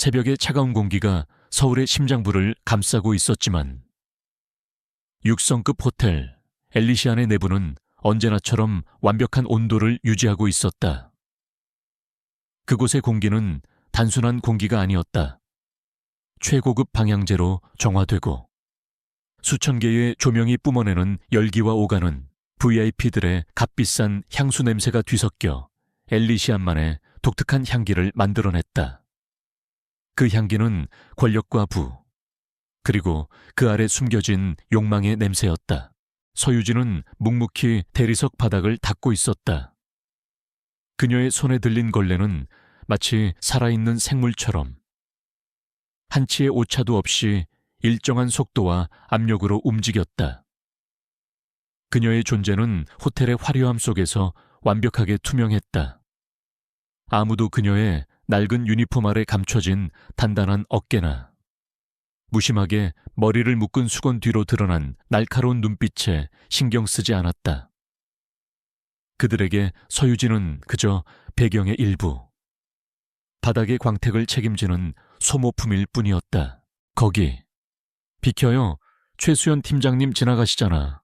새벽의 차가운 공기가 서울의 심장부를 감싸고 있었지만 6성급 호텔 엘리시안의 내부는 언제나처럼 완벽한 온도를 유지하고 있었다. 그곳의 공기는 단순한 공기가 아니었다. 최고급 방향제로 정화되고 수천 개의 조명이 뿜어내는 열기와 오가는 VIP들의 값비싼 향수 냄새가 뒤섞여 엘리시안만의 독특한 향기를 만들어냈다. 그 향기는 권력과 부, 그리고 그 아래 숨겨진 욕망의 냄새였다. 서유진은 묵묵히 대리석 바닥을 닦고 있었다. 그녀의 손에 들린 걸레는 마치 살아있는 생물처럼 한치의 오차도 없이 일정한 속도와 압력으로 움직였다. 그녀의 존재는 호텔의 화려함 속에서 완벽하게 투명했다. 아무도 그녀의 낡은 유니폼 아래 감춰진 단단한 어깨나 무심하게 머리를 묶은 수건 뒤로 드러난 날카로운 눈빛에 신경 쓰지 않았다. 그들에게 서유진은 그저 배경의 일부, 바닥의 광택을 책임지는 소모품일 뿐이었다. 거기, 비켜요. 최수연 팀장님 지나가시잖아.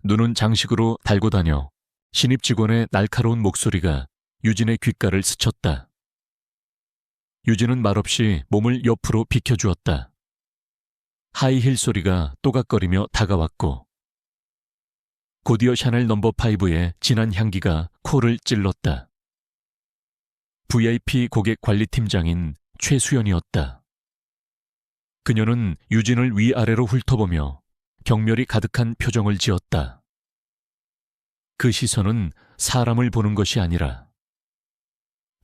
눈은 장식으로 달고 다녀. 신입 직원의 날카로운 목소리가 유진의 귓가를 스쳤다. 유진은 말없이 몸을 옆으로 비켜주었다. 하이힐 소리가 또각거리며 다가왔고 고디어 샤넬 넘버 5의 진한 향기가 코를 찔렀다. VIP 고객 관리팀장인 최수연이었다. 그녀는 유진을 위아래로 훑어보며 경멸이 가득한 표정을 지었다. 그 시선은 사람을 보는 것이 아니라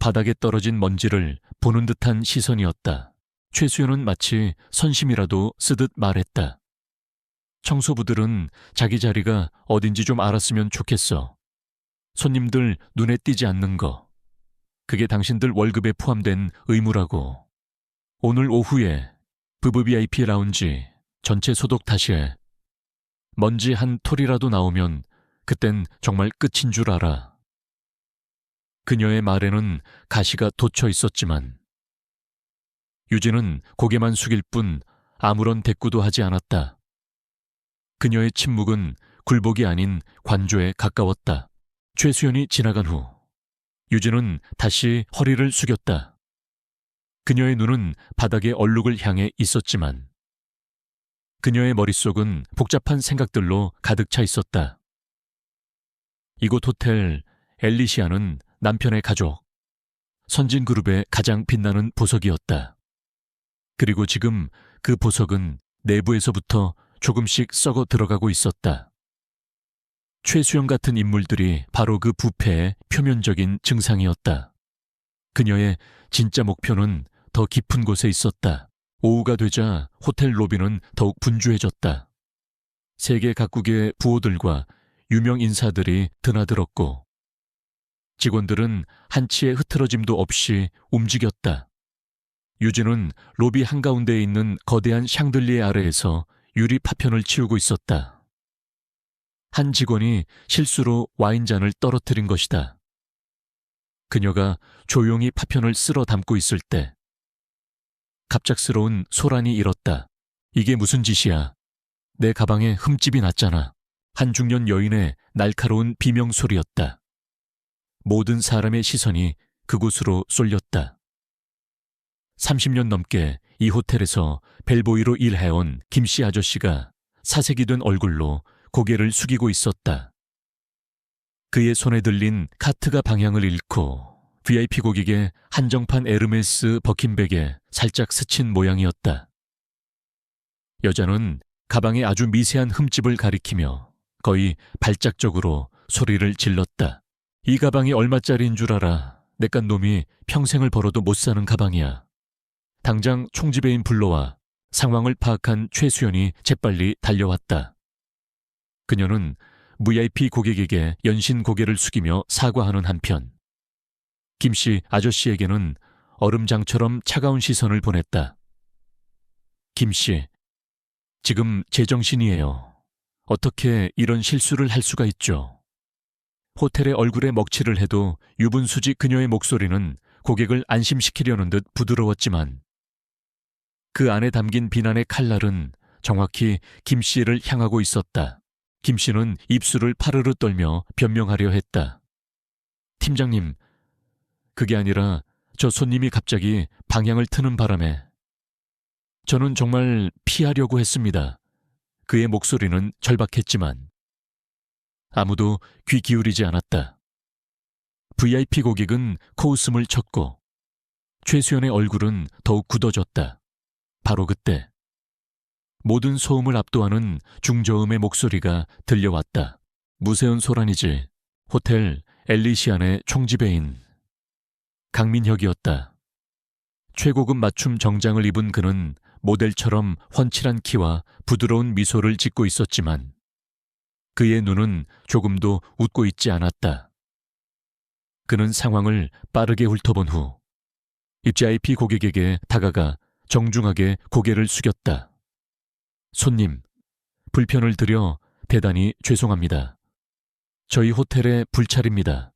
바닥에 떨어진 먼지를 보는 듯한 시선이었다. 최수연은 마치 선심이라도 쓰듯 말했다. 청소부들은 자기 자리가 어딘지 좀 알았으면 좋겠어. 손님들 눈에 띄지 않는 거. 그게 당신들 월급에 포함된 의무라고. 오늘 오후에 VVIP 라운지 전체 소독 다시 해. 먼지 한 톨이라도 나오면 그땐 정말 끝인 줄 알아. 그녀의 말에는 가시가 돋쳐 있었지만 유진은 고개만 숙일 뿐 아무런 대꾸도 하지 않았다. 그녀의 침묵은 굴복이 아닌 관조에 가까웠다. 최수연이 지나간 후 유진은 다시 허리를 숙였다. 그녀의 눈은 바닥의 얼룩을 향해 있었지만 그녀의 머릿속은 복잡한 생각들로 가득 차 있었다. 이곳 호텔 엘리시안은 남편의 가족, 선진그룹의 가장 빛나는 보석이었다. 그리고 지금 그 보석은 내부에서부터 조금씩 썩어 들어가고 있었다. 최수연 같은 인물들이 바로 그 부패의 표면적인 증상이었다. 그녀의 진짜 목표는 더 깊은 곳에 있었다. 오후가 되자 호텔 로비는 더욱 분주해졌다. 세계 각국의 부호들과 유명 인사들이 드나들었고 직원들은 한치의 흐트러짐도 없이 움직였다. 유진은 로비 한가운데에 있는 거대한 샹들리에 아래에서 유리 파편을 치우고 있었다. 한 직원이 실수로 와인잔을 떨어뜨린 것이다. 그녀가 조용히 파편을 쓸어 담고 있을 때 갑작스러운 소란이 일었다. 이게 무슨 짓이야? 내 가방에 흠집이 났잖아. 한 중년 여인의 날카로운 비명소리였다. 모든 사람의 시선이 그곳으로 쏠렸다. 30년 넘게 이 호텔에서 벨보이로 일해온 김씨 아저씨가 사색이 된 얼굴로 고개를 숙이고 있었다. 그의 손에 들린 카트가 방향을 잃고 VIP 고객의 한정판 에르메스 버킨백에 살짝 스친 모양이었다. 여자는 가방의 아주 미세한 흠집을 가리키며 거의 발작적으로 소리를 질렀다. 이 가방이 얼마짜리인 줄 알아? 내깟 놈이 평생을 벌어도 못 사는 가방이야. 당장 총지배인 불러와. 상황을 파악한 최수연이 재빨리 달려왔다. 그녀는 VIP 고객에게 연신 고개를 숙이며 사과하는 한편 김씨 아저씨에게는 얼음장처럼 차가운 시선을 보냈다. 김씨, 지금 제정신이에요. 어떻게 이런 실수를 할 수가 있죠? 호텔의 얼굴에 먹칠을 해도 유분수지 그녀의 목소리는 고객을 안심시키려는 듯 부드러웠지만 그 안에 담긴 비난의 칼날은 정확히 김 씨를 향하고 있었다. 김 씨는 입술을 파르르 떨며 변명하려 했다. 팀장님, 그게 아니라 저 손님이 갑자기 방향을 트는 바람에 저는 정말 피하려고 했습니다. 그의 목소리는 절박했지만 아무도 귀 기울이지 않았다. VIP 고객은 코웃음을 쳤고 최수연의 얼굴은 더욱 굳어졌다. 바로 그때 모든 소음을 압도하는 중저음의 목소리가 들려왔다. 무세운 소란이지. 호텔 엘리시안의 총지배인 강민혁이었다. 최고급 맞춤 정장을 입은 그는 모델처럼 훤칠한 키와 부드러운 미소를 짓고 있었지만 그의 눈은 조금도 웃고 있지 않았다. 그는 상황을 빠르게 훑어본 후 VIP 고객에게 다가가 정중하게 고개를 숙였다. 손님, 불편을 드려 대단히 죄송합니다. 저희 호텔의 불찰입니다.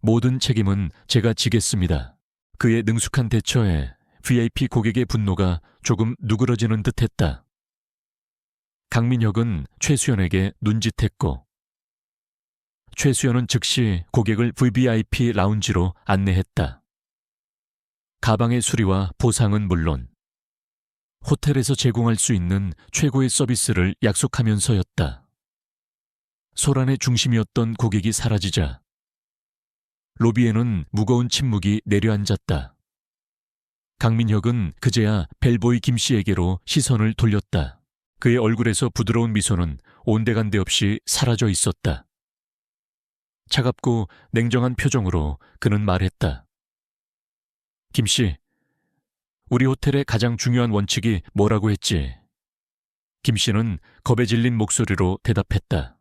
모든 책임은 제가 지겠습니다. 그의 능숙한 대처에 VIP 고객의 분노가 조금 누그러지는 듯했다. 강민혁은 최수연에게 눈짓했고 최수연은 즉시 고객을 VVIP 라운지로 안내했다. 가방의 수리와 보상은 물론 호텔에서 제공할 수 있는 최고의 서비스를 약속하면서였다. 소란의 중심이었던 고객이 사라지자 로비에는 무거운 침묵이 내려앉았다. 강민혁은 그제야 벨보이 김 씨에게로 시선을 돌렸다. 그의 얼굴에서 부드러운 미소는 온데간데 없이 사라져 있었다. 차갑고 냉정한 표정으로 그는 말했다. 김 씨, 우리 호텔의 가장 중요한 원칙이 뭐라고 했지? 김 씨는 겁에 질린 목소리로 대답했다.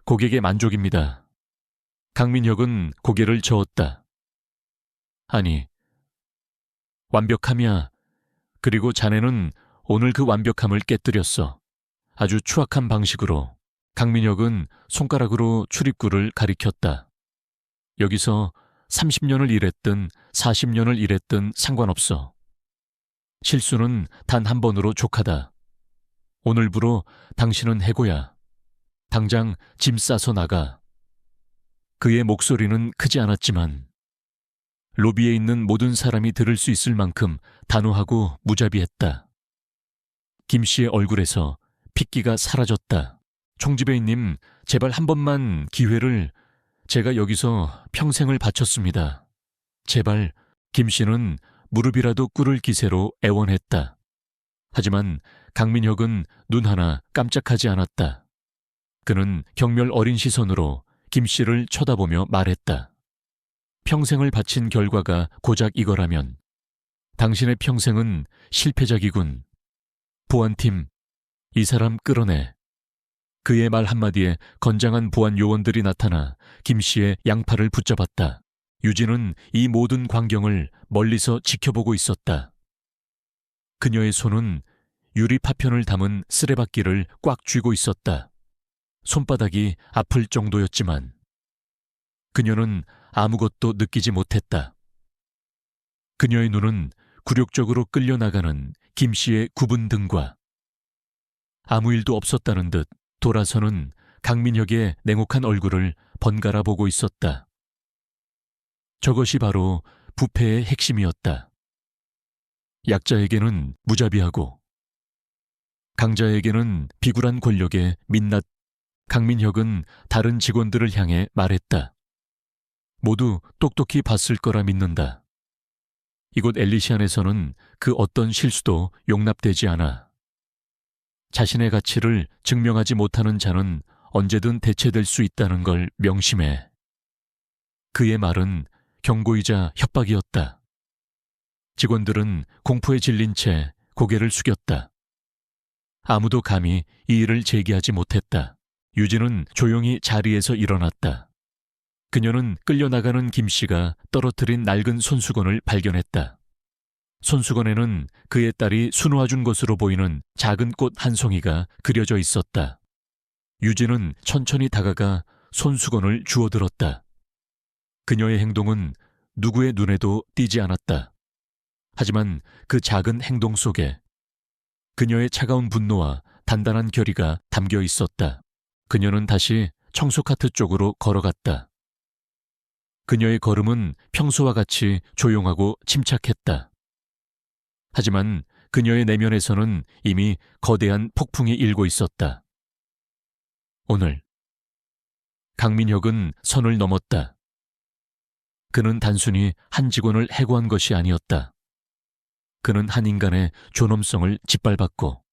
고객의 만족입니다. 강민혁은 고개를 저었다. 아니, 완벽함이야. 그리고 자네는 오늘 그 완벽함을 깨뜨렸어. 아주 추악한 방식으로. 강민혁은 손가락으로 출입구를 가리켰다. 여기서 30년을 일했든 40년을 일했든 상관없어. 실수는 단 한 번으로 족하다. 오늘부로 당신은 해고야. 당장 짐 싸서 나가. 그의 목소리는 크지 않았지만 로비에 있는 모든 사람이 들을 수 있을 만큼 단호하고 무자비했다. 김 씨의 얼굴에서 핏기가 사라졌다. 총지배인님, 제발 한 번만 기회를. 제가 여기서 평생을 바쳤습니다. 제발. 김 씨는 무릎이라도 꿇을 기세로 애원했다. 하지만 강민혁은 눈 하나 깜짝하지 않았다. 그는 경멸 어린 시선으로 김 씨를 쳐다보며 말했다. 평생을 바친 결과가 고작 이거라면 당신의 평생은 실패작이군. 보안팀, 이 사람 끌어내. 그의 말 한마디에 건장한 보안 요원들이 나타나 김 씨의 양팔을 붙잡았다. 유진은 이 모든 광경을 멀리서 지켜보고 있었다. 그녀의 손은 유리 파편을 담은 쓰레받기를 꽉 쥐고 있었다. 손바닥이 아플 정도였지만 그녀는 아무것도 느끼지 못했다. 그녀의 눈은 굴욕적으로 끌려나가는 김 씨의 굽은 등과 아무 일도 없었다는 듯 돌아서는 강민혁의 냉혹한 얼굴을 번갈아 보고 있었다. 저것이 바로 부패의 핵심이었다. 약자에게는 무자비하고 강자에게는 비굴한 권력의 민낯. 강민혁은 다른 직원들을 향해 말했다. 모두 똑똑히 봤을 거라 믿는다. 이곳 엘리시안에서는 그 어떤 실수도 용납되지 않아. 자신의 가치를 증명하지 못하는 자는 언제든 대체될 수 있다는 걸 명심해. 그의 말은 경고이자 협박이었다. 직원들은 공포에 질린 채 고개를 숙였다. 아무도 감히 이 일을 제기하지 못했다. 유진은 조용히 자리에서 일어났다. 그녀는 끌려나가는 김 씨가 떨어뜨린 낡은 손수건을 발견했다. 손수건에는 그의 딸이 수놓아준 것으로 보이는 작은 꽃 한 송이가 그려져 있었다. 유진은 천천히 다가가 손수건을 주워들었다. 그녀의 행동은 누구의 눈에도 띄지 않았다. 하지만 그 작은 행동 속에 그녀의 차가운 분노와 단단한 결의가 담겨 있었다. 그녀는 다시 청소 카트 쪽으로 걸어갔다. 그녀의 걸음은 평소와 같이 조용하고 침착했다. 하지만 그녀의 내면에서는 이미 거대한 폭풍이 일고 있었다. 오늘 강민혁은 선을 넘었다. 그는 단순히 한 직원을 해고한 것이 아니었다. 그는 한 인간의 존엄성을 짓밟았고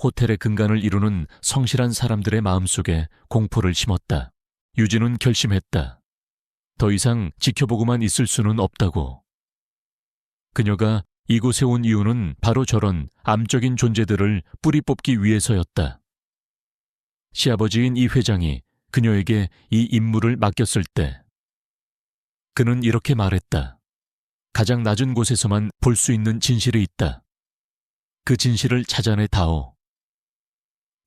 호텔의 근간을 이루는 성실한 사람들의 마음속에 공포를 심었다. 유진은 결심했다. 더 이상 지켜보고만 있을 수는 없다고. 그녀가 이곳에 온 이유는 바로 저런 암적인 존재들을 뿌리 뽑기 위해서였다. 시아버지인 이 회장이 그녀에게 이 임무를 맡겼을 때 그는 이렇게 말했다. 가장 낮은 곳에서만 볼 수 있는 진실이 있다. 그 진실을 찾아내 다오.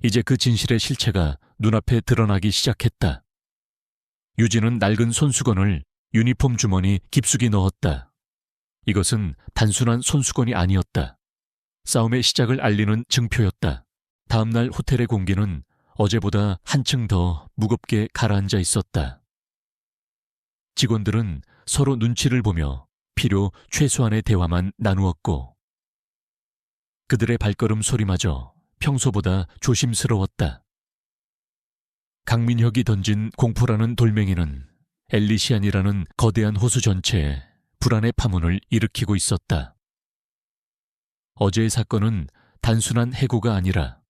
이제 그 진실의 실체가 눈앞에 드러나기 시작했다. 유진은 낡은 손수건을 유니폼 주머니 깊숙이 넣었다. 이것은 단순한 손수건이 아니었다. 싸움의 시작을 알리는 증표였다. 다음날 호텔의 공기는 어제보다 한층 더 무겁게 가라앉아 있었다. 직원들은 서로 눈치를 보며 필요 최소한의 대화만 나누었고 그들의 발걸음 소리마저 평소보다 조심스러웠다. 강민혁이 던진 공포라는 돌멩이는 엘리시안이라는 거대한 호수 전체에 불안의 파문을 일으키고 있었다. 어제의 사건은 단순한 해고가 아니라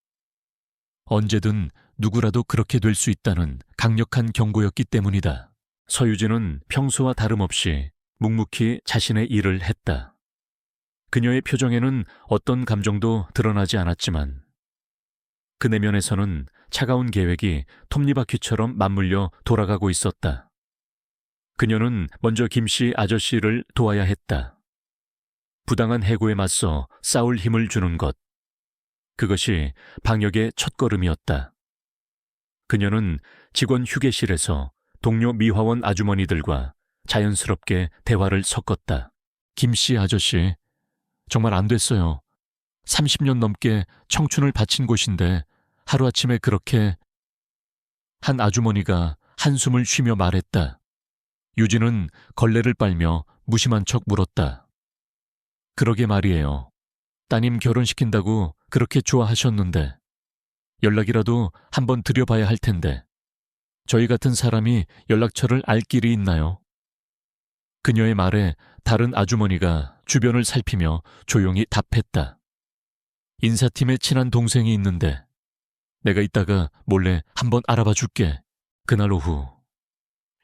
언제든 누구라도 그렇게 될 수 있다는 강력한 경고였기 때문이다. 서유진은 평소와 다름없이 묵묵히 자신의 일을 했다. 그녀의 표정에는 어떤 감정도 드러나지 않았지만 그 내면에서는 차가운 계획이 톱니바퀴처럼 맞물려 돌아가고 있었다. 그녀는 먼저 김씨 아저씨를 도와야 했다. 부당한 해고에 맞서 싸울 힘을 주는 것. 그것이 방역의 첫걸음이었다. 그녀는 직원 휴게실에서 동료 미화원 아주머니들과 자연스럽게 대화를 섞었다. 김씨 아저씨, 정말 안 됐어요. 30년 넘게 청춘을 바친 곳인데 하루아침에 그렇게... 한 아주머니가 한숨을 쉬며 말했다. 유진은 걸레를 빨며 무심한 척 물었다. 그러게 말이에요. 따님 결혼시킨다고 그렇게 좋아하셨는데 연락이라도 한번 드려봐야 할 텐데 저희 같은 사람이 연락처를 알 길이 있나요? 그녀의 말에 다른 아주머니가 주변을 살피며 조용히 답했다. 인사팀에 친한 동생이 있는데 내가 이따가 몰래 한번 알아봐 줄게. 그날 오후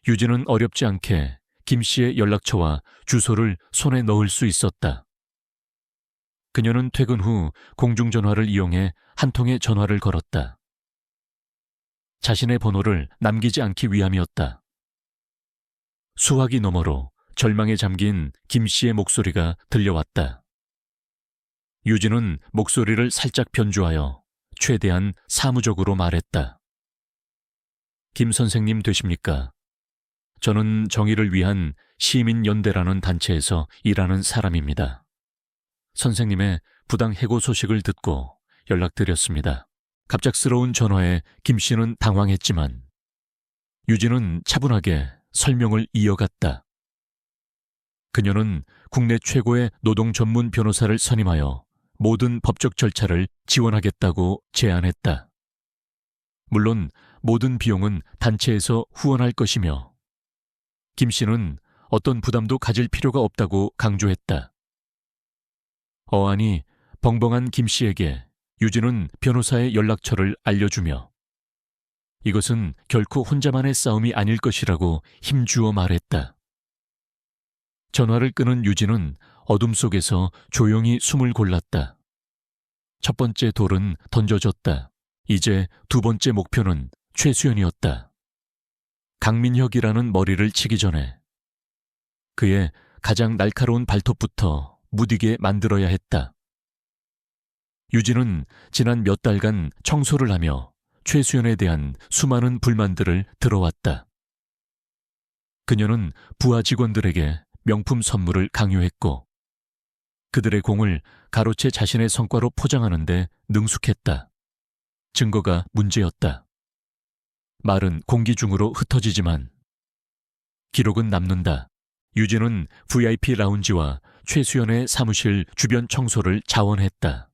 유진은 어렵지 않게 김 씨의 연락처와 주소를 손에 넣을 수 있었다. 그녀는 퇴근 후 공중전화를 이용해 한 통의 전화를 걸었다. 자신의 번호를 남기지 않기 위함이었다. 수화기 너머로 절망에 잠긴 김 씨의 목소리가 들려왔다. 유진은 목소리를 살짝 변주하여 최대한 사무적으로 말했다. 김 선생님 되십니까? 저는 정의를 위한 시민연대라는 단체에서 일하는 사람입니다. 선생님의 부당 해고 소식을 듣고 연락드렸습니다. 갑작스러운 전화에 김 씨는 당황했지만 유진은 차분하게 설명을 이어갔다. 그녀는 국내 최고의 노동 전문 변호사를 선임하여 모든 법적 절차를 지원하겠다고 제안했다. 물론 모든 비용은 단체에서 후원할 것이며 김 씨는 어떤 부담도 가질 필요가 없다고 강조했다. 어안이 벙벙한 김 씨에게 유진은 변호사의 연락처를 알려주며 이것은 결코 혼자만의 싸움이 아닐 것이라고 힘주어 말했다. 전화를 끄는 유진은 어둠 속에서 조용히 숨을 골랐다. 첫 번째 돌은 던져졌다. 이제 두 번째 목표는 최수연이었다. 강민혁이라는 머리를 치기 전에 그의 가장 날카로운 발톱부터 무디게 만들어야 했다. 유진은 지난 몇 달간 청소를 하며 최수연에 대한 수많은 불만들을 들어왔다. 그녀는 부하 직원들에게 명품 선물을 강요했고 그들의 공을 가로채 자신의 성과로 포장하는데 능숙했다. 증거가 문제였다. 말은 공기 중으로 흩어지지만 기록은 남는다. 유진은 VIP 라운지와 최수연의 사무실 주변 청소를 자원했다.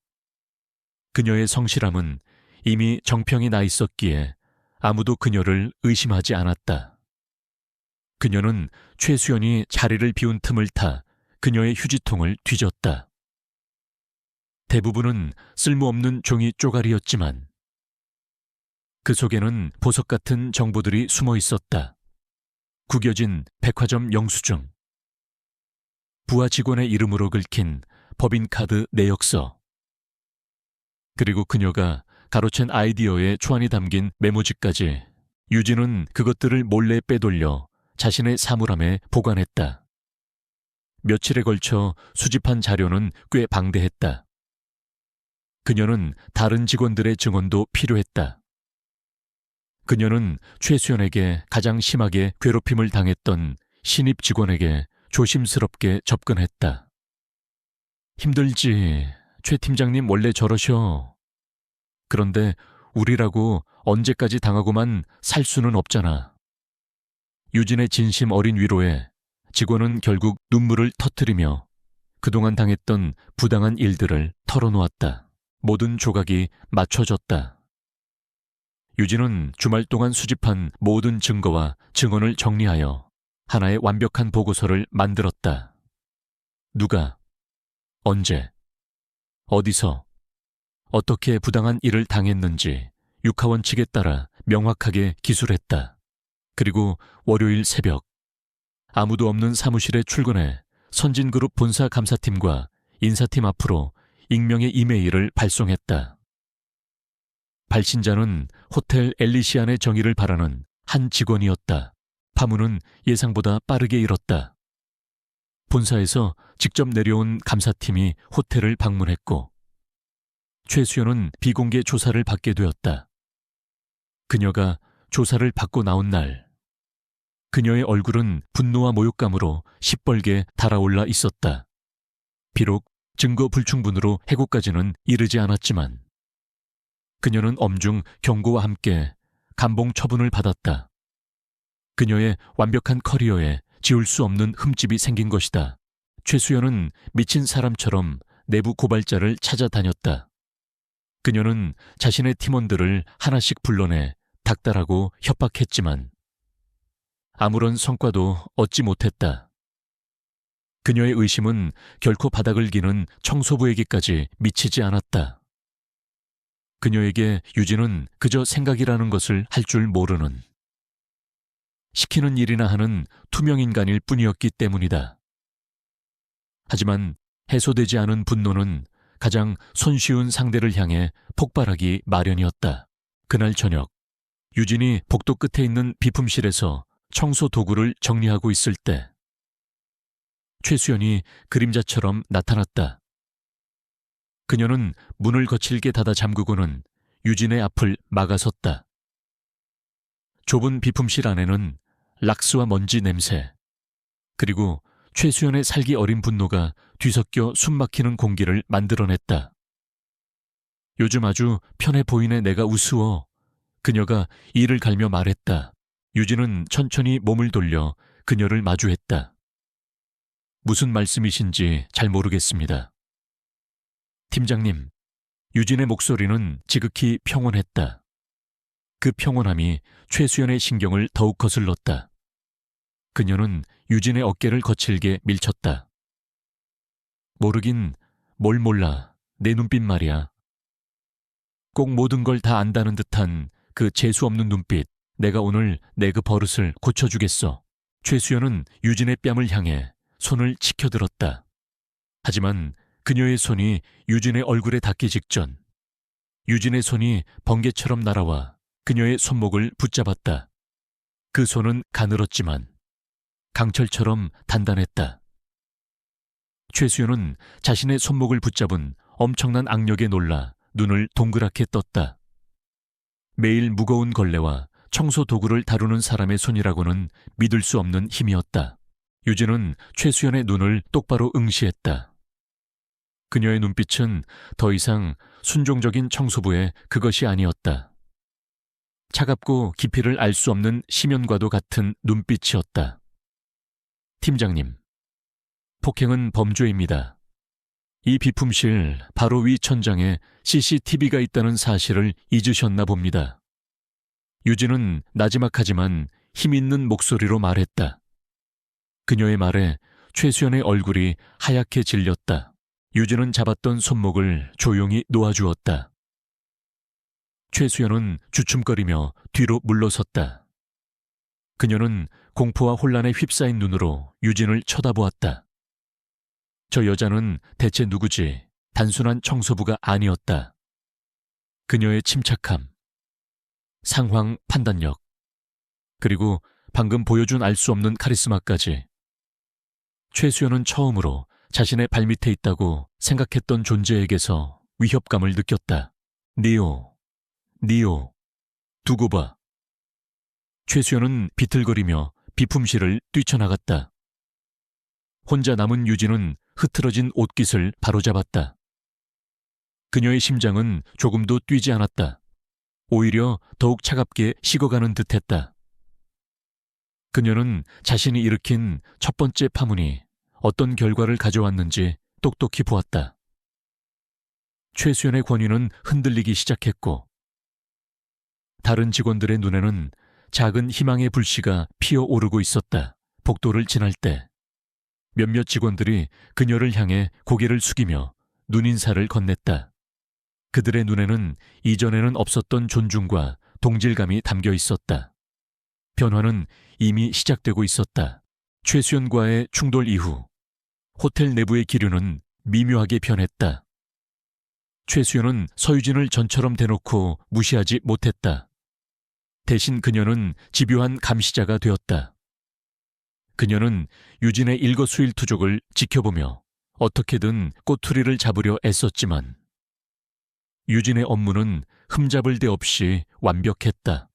그녀의 성실함은 이미 정평이 나 있었기에 아무도 그녀를 의심하지 않았다. 그녀는 최수연이 자리를 비운 틈을 타 그녀의 휴지통을 뒤졌다. 대부분은 쓸모없는 종이 쪼가리였지만 그 속에는 보석 같은 정보들이 숨어 있었다. 구겨진 백화점 영수증, 부하 직원의 이름으로 긁힌 법인카드 내역서, 그리고 그녀가 가로챈 아이디어의 초안이 담긴 메모지까지. 유진은 그것들을 몰래 빼돌려 자신의 사물함에 보관했다. 며칠에 걸쳐 수집한 자료는 꽤 방대했다. 그녀는 다른 직원들의 증언도 필요했다. 그녀는 최수연에게 가장 심하게 괴롭힘을 당했던 신입 직원에게 조심스럽게 접근했다. 힘들지. 최 팀장님 원래 저러셔. 그런데 우리라고 언제까지 당하고만 살 수는 없잖아. 유진의 진심 어린 위로에 직원은 결국 눈물을 터뜨리며 그동안 당했던 부당한 일들을 털어놓았다. 모든 조각이 맞춰졌다. 유진은 주말 동안 수집한 모든 증거와 증언을 정리하여 하나의 완벽한 보고서를 만들었다. 누가, 언제, 어디서, 어떻게 부당한 일을 당했는지 육하원칙에 따라 명확하게 기술했다. 그리고 월요일 새벽 아무도 없는 사무실에 출근해 선진그룹 본사 감사팀과 인사팀 앞으로 익명의 이메일을 발송했다. 발신자는 호텔 엘리시안의 정의를 바라는 한 직원이었다. 파문은 예상보다 빠르게 일었다. 본사에서 직접 내려온 감사팀이 호텔을 방문했고 최수연은 비공개 조사를 받게 되었다. 그녀가 조사를 받고 나온 날 그녀의 얼굴은 분노와 모욕감으로 시뻘게 달아올라 있었다. 비록 증거 불충분으로 해고까지는 이르지 않았지만 그녀는 엄중 경고와 함께 감봉 처분을 받았다. 그녀의 완벽한 커리어에 지울 수 없는 흠집이 생긴 것이다. 최수연은 미친 사람처럼 내부 고발자를 찾아다녔다. 그녀는 자신의 팀원들을 하나씩 불러내 닥달하고 협박했지만 아무런 성과도 얻지 못했다. 그녀의 의심은 결코 바닥을 기는 청소부에게까지 미치지 않았다. 그녀에게 유진은 그저 생각이라는 것을 할 줄 모르는, 시키는 일이나 하는 투명인간일 뿐이었기 때문이다. 하지만 해소되지 않은 분노는 가장 손쉬운 상대를 향해 폭발하기 마련이었다. 그날 저녁, 유진이 복도 끝에 있는 비품실에서 청소 도구를 정리하고 있을 때 최수연이 그림자처럼 나타났다. 그녀는 문을 거칠게 닫아 잠그고는 유진의 앞을 막아섰다. 좁은 비품실 안에는 락스와 먼지 냄새, 그리고 최수연의 살기 어린 분노가 뒤섞여 숨막히는 공기를 만들어냈다. 요즘 아주 편해 보이네. 내가 우스워. 그녀가 이를 갈며 말했다. 유진은 천천히 몸을 돌려 그녀를 마주했다. 무슨 말씀이신지 잘 모르겠습니다. 팀장님, 유진의 목소리는 지극히 평온했다. 그 평온함이 최수연의 신경을 더욱 거슬렀다. 그녀는 유진의 어깨를 거칠게 밀쳤다. 모르긴 뭘 몰라. 내 눈빛 말이야. 꼭 모든 걸 다 안다는 듯한 그 재수없는 눈빛. 내가 오늘 내 그 버릇을 고쳐주겠어. 최수연은 유진의 뺨을 향해 손을 치켜들었다. 하지만 그녀의 손이 유진의 얼굴에 닿기 직전 유진의 손이 번개처럼 날아와 그녀의 손목을 붙잡았다. 그 손은 가늘었지만 강철처럼 단단했다. 최수연은 자신의 손목을 붙잡은 엄청난 악력에 놀라 눈을 동그랗게 떴다. 매일 무거운 걸레와 청소 도구를 다루는 사람의 손이라고는 믿을 수 없는 힘이었다. 유진은 최수연의 눈을 똑바로 응시했다. 그녀의 눈빛은 더 이상 순종적인 청소부의 그것이 아니었다. 차갑고 깊이를 알 수 없는 심연과도 같은 눈빛이었다. 팀장님, 폭행은 범죄입니다. 이 비품실 바로 위 천장에 CCTV가 있다는 사실을 잊으셨나 봅니다. 유진은 나지막하지만 힘있는 목소리로 말했다. 그녀의 말에 최수연의 얼굴이 하얗게 질렸다. 유진은 잡았던 손목을 조용히 놓아주었다. 최수연은 주춤거리며 뒤로 물러섰다. 그녀는 공포와 혼란에 휩싸인 눈으로 유진을 쳐다보았다. 저 여자는 대체 누구지? 단순한 청소부가 아니었다. 그녀의 침착함, 상황 판단력, 그리고 방금 보여준 알 수 없는 카리스마까지. 최수연은 처음으로 자신의 발밑에 있다고 생각했던 존재에게서 위협감을 느꼈다. 니오, 두고 봐. 최수연은 비틀거리며 비품실을 뛰쳐나갔다. 혼자 남은 유진은 흐트러진 옷깃을 바로잡았다. 그녀의 심장은 조금도 뛰지 않았다. 오히려 더욱 차갑게 식어가는 듯했다. 그녀는 자신이 일으킨 첫 번째 파문이 어떤 결과를 가져왔는지 똑똑히 보았다. 최수연의 권위는 흔들리기 시작했고 다른 직원들의 눈에는 작은 희망의 불씨가 피어오르고 있었다. 복도를 지날 때 몇몇 직원들이 그녀를 향해 고개를 숙이며 눈인사를 건넸다. 그들의 눈에는 이전에는 없었던 존중과 동질감이 담겨 있었다. 변화는 이미 시작되고 있었다. 최수연과의 충돌 이후 호텔 내부의 기류는 미묘하게 변했다. 최수연은 서유진을 전처럼 대놓고 무시하지 못했다. 대신 그녀는 집요한 감시자가 되었다. 그녀는 유진의 일거수일투족을 지켜보며 어떻게든 꼬투리를 잡으려 애썼지만 유진의 업무는 흠잡을 데 없이 완벽했다.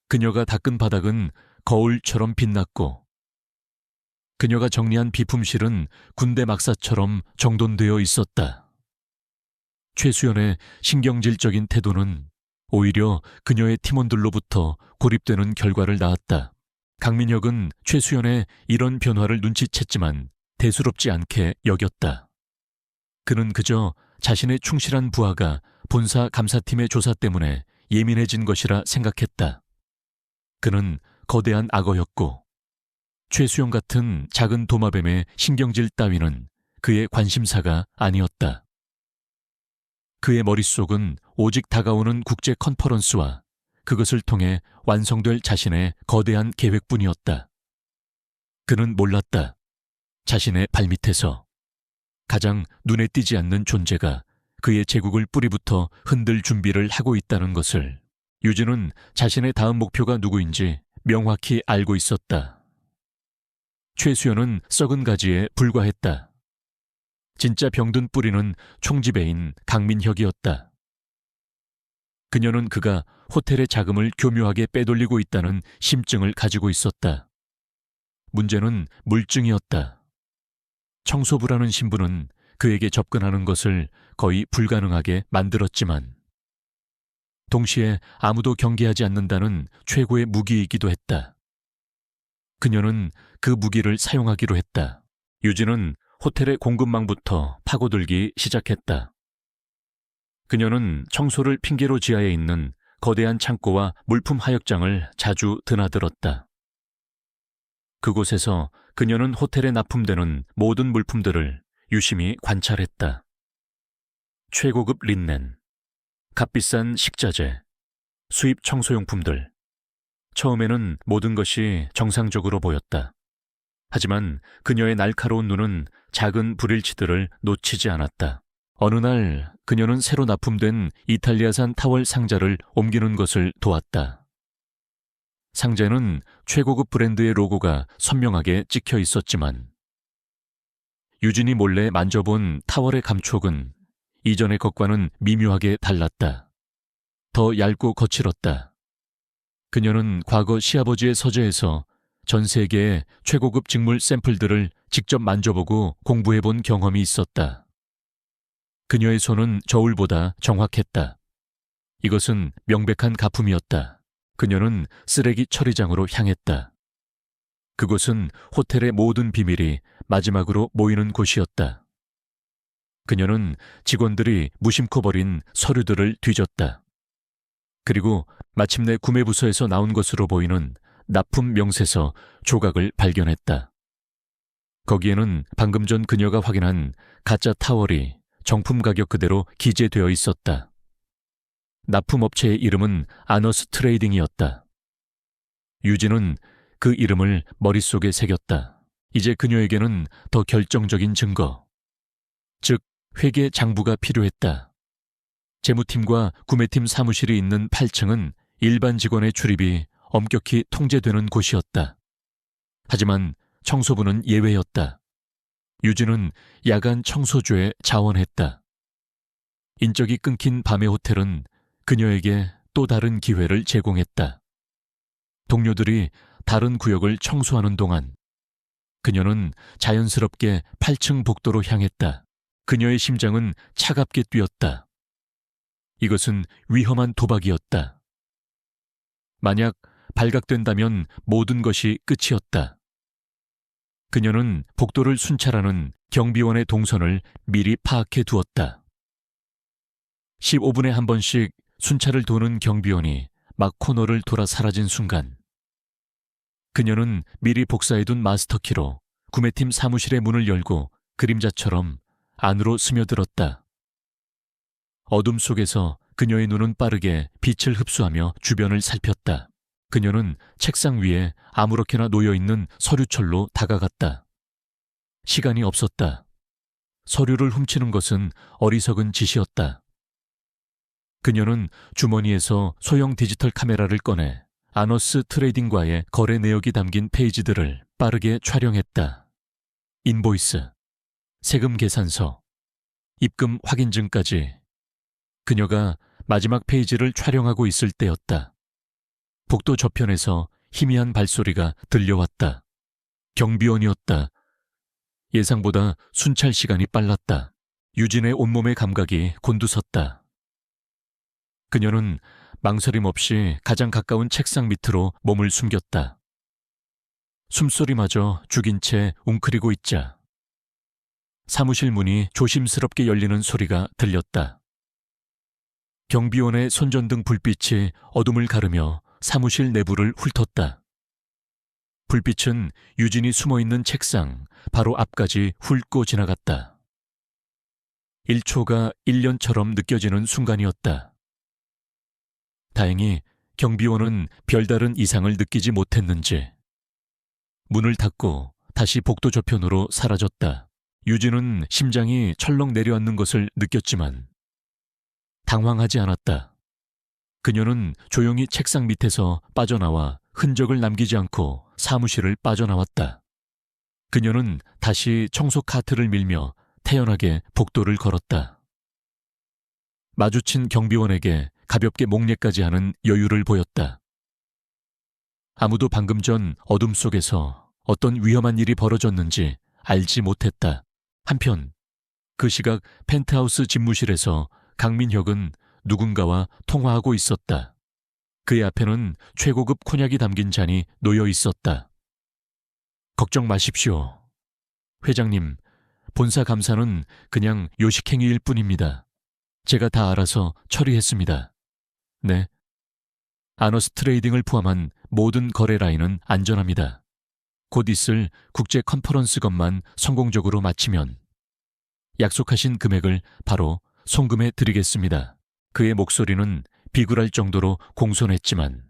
그녀가 닦은 바닥은 거울처럼 빛났고 그녀가 정리한 비품실은 군대 막사처럼 정돈되어 있었다. 최수연의 신경질적인 태도는 오히려 그녀의 팀원들로부터 고립되는 결과를 낳았다. 강민혁은 최수연의 이런 변화를 눈치챘지만 대수롭지 않게 여겼다. 그는 그저 자신의 충실한 부하가 본사 감사팀의 조사 때문에 예민해진 것이라 생각했다. 그는 거대한 악어였고 최수연 같은 작은 도마뱀의 신경질 따위는 그의 관심사가 아니었다. 그의 머릿속은 오직 다가오는 국제 컨퍼런스와 그것을 통해 완성될 자신의 거대한 계획뿐이었다. 그는 몰랐다. 자신의 발밑에서 가장 눈에 띄지 않는 존재가 그의 제국을 뿌리부터 흔들 준비를 하고 있다는 것을. 유진은 자신의 다음 목표가 누구인지 명확히 알고 있었다. 최수연은 썩은 가지에 불과했다. 진짜 병든 뿌리는 총지배인 강민혁이었다. 그녀는 그가 호텔의 자금을 교묘하게 빼돌리고 있다는 심증을 가지고 있었다. 문제는 물증이었다. 청소부라는 신분은 그에게 접근하는 것을 거의 불가능하게 만들었지만 동시에 아무도 경계하지 않는다는 최고의 무기이기도 했다. 그녀는 그 무기를 사용하기로 했다. 유진은 호텔의 공급망부터 파고들기 시작했다. 그녀는 청소를 핑계로 지하에 있는 거대한 창고와 물품 하역장을 자주 드나들었다. 그곳에서 그녀는 호텔에 납품되는 모든 물품들을 유심히 관찰했다. 최고급 린넨, 값비싼 식자재, 수입 청소용품들. 처음에는 모든 것이 정상적으로 보였다. 하지만 그녀의 날카로운 눈은 작은 불일치들을 놓치지 않았다. 어느 날 그녀는 새로 납품된 이탈리아산 타월 상자를 옮기는 것을 도왔다. 상자는 최고급 브랜드의 로고가 선명하게 찍혀 있었지만 유진이 몰래 만져본 타월의 감촉은 이전의 것과는 미묘하게 달랐다. 더 얇고 거칠었다. 그녀는 과거 시아버지의 서재에서 전 세계의 최고급 직물 샘플들을 직접 만져보고 공부해본 경험이 있었다. 그녀의 손은 저울보다 정확했다. 이것은 명백한 가품이었다. 그녀는 쓰레기 처리장으로 향했다. 그곳은 호텔의 모든 비밀이 마지막으로 모이는 곳이었다. 그녀는 직원들이 무심코 버린 서류들을 뒤졌다. 그리고 마침내 구매부서에서 나온 것으로 보이는 납품 명세서 조각을 발견했다. 거기에는 방금 전 그녀가 확인한 가짜 타월이 정품 가격 그대로 기재되어 있었다. 납품업체의 이름은 아너스 트레이딩이었다. 유진은 그 이름을 머릿속에 새겼다. 이제 그녀에게는 더 결정적인 증거, 즉 회계 장부가 필요했다. 재무팀과 구매팀 사무실이 있는 8층은 일반 직원의 출입이 엄격히 통제되는 곳이었다. 하지만 청소부는 예외였다. 유진은 야간 청소조에 자원했다. 인적이 끊긴 밤의 호텔은 그녀에게 또 다른 기회를 제공했다. 동료들이 다른 구역을 청소하는 동안 그녀는 자연스럽게 8층 복도로 향했다. 그녀의 심장은 차갑게 뛰었다. 이것은 위험한 도박이었다. 만약 발각된다면 모든 것이 끝이었다. 그녀는 복도를 순찰하는 경비원의 동선을 미리 파악해 두었다. 15분에 한 번씩 순찰을 도는 경비원이 막 코너를 돌아 사라진 순간 그녀는 미리 복사해둔 마스터키로 구매팀 사무실의 문을 열고 그림자처럼 안으로 스며들었다. 어둠 속에서 그녀의 눈은 빠르게 빛을 흡수하며 주변을 살폈다. 그녀는 책상 위에 아무렇게나 놓여있는 서류철로 다가갔다. 시간이 없었다. 서류를 훔치는 것은 어리석은 짓이었다. 그녀는 주머니에서 소형 디지털 카메라를 꺼내 아너스 트레이딩과의 거래 내역이 담긴 페이지들을 빠르게 촬영했다. 인보이스, 세금 계산서, 입금 확인증까지. 그녀가 마지막 페이지를 촬영하고 있을 때였다. 복도 저편에서 희미한 발소리가 들려왔다. 경비원이었다. 예상보다 순찰 시간이 빨랐다. 유진의 온몸의 감각이 곤두섰다. 그녀는 망설임 없이 가장 가까운 책상 밑으로 몸을 숨겼다. 숨소리마저 죽인 채 웅크리고 있자 사무실 문이 조심스럽게 열리는 소리가 들렸다. 경비원의 손전등 불빛이 어둠을 가르며 사무실 내부를 훑었다. 불빛은 유진이 숨어있는 책상 바로 앞까지 훑고 지나갔다. 1초가 1년처럼 느껴지는 순간이었다. 다행히 경비원은 별다른 이상을 느끼지 못했는지 문을 닫고 다시 복도 저편으로 사라졌다. 유진은 심장이 철렁 내려앉는 것을 느꼈지만 당황하지 않았다. 그녀는 조용히 책상 밑에서 빠져나와 흔적을 남기지 않고 사무실을 빠져나왔다. 그녀는 다시 청소 카트를 밀며 태연하게 복도를 걸었다. 마주친 경비원에게 가볍게 목례까지 하는 여유를 보였다. 아무도 방금 전 어둠 속에서 어떤 위험한 일이 벌어졌는지 알지 못했다. 한편 그 시각 펜트하우스 집무실에서 강민혁은 누군가와 통화하고 있었다. 그의 앞에는 최고급 콘약이 담긴 잔이 놓여 있었다. 걱정 마십시오. 회장님, 본사 감사는 그냥 요식행위일 뿐입니다. 제가 다 알아서 처리했습니다. 네. 아너스 트레이딩을 포함한 모든 거래 라인은 안전합니다. 곧 있을 국제 컨퍼런스것만 성공적으로 마치면 약속하신 금액을 바로 송금해 드리겠습니다. 그의 목소리는 비굴할 정도로 공손했지만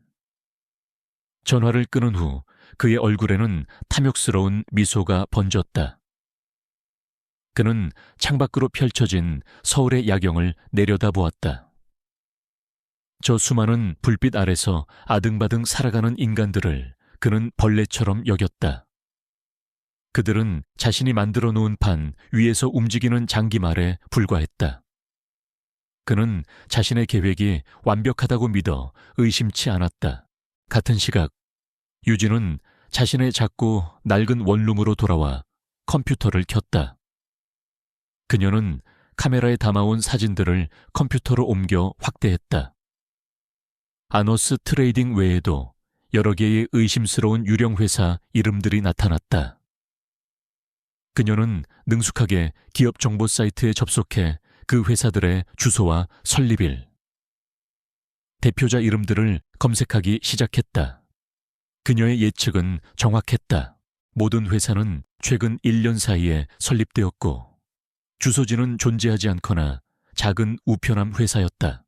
전화를 끊은 후 그의 얼굴에는 탐욕스러운 미소가 번졌다. 그는 창밖으로 펼쳐진 서울의 야경을 내려다보았다. 저 수많은 불빛 아래서 아등바등 살아가는 인간들을 그는 벌레처럼 여겼다. 그들은 자신이 만들어 놓은 판 위에서 움직이는 장기말에 불과했다. 그는 자신의 계획이 완벽하다고 믿어 의심치 않았다. 같은 시각, 유진은 자신의 작고 낡은 원룸으로 돌아와 컴퓨터를 켰다. 그녀는 카메라에 담아온 사진들을 컴퓨터로 옮겨 확대했다. 아노스 트레이딩 외에도 여러 개의 의심스러운 유령 회사 이름들이 나타났다. 그녀는 능숙하게 기업 정보 사이트에 접속해 그 회사들의 주소와 설립일, 대표자 이름들을 검색하기 시작했다. 그녀의 예측은 정확했다. 모든 회사는 최근 1년 사이에 설립되었고 주소지는 존재하지 않거나 작은 우편함 회사였다.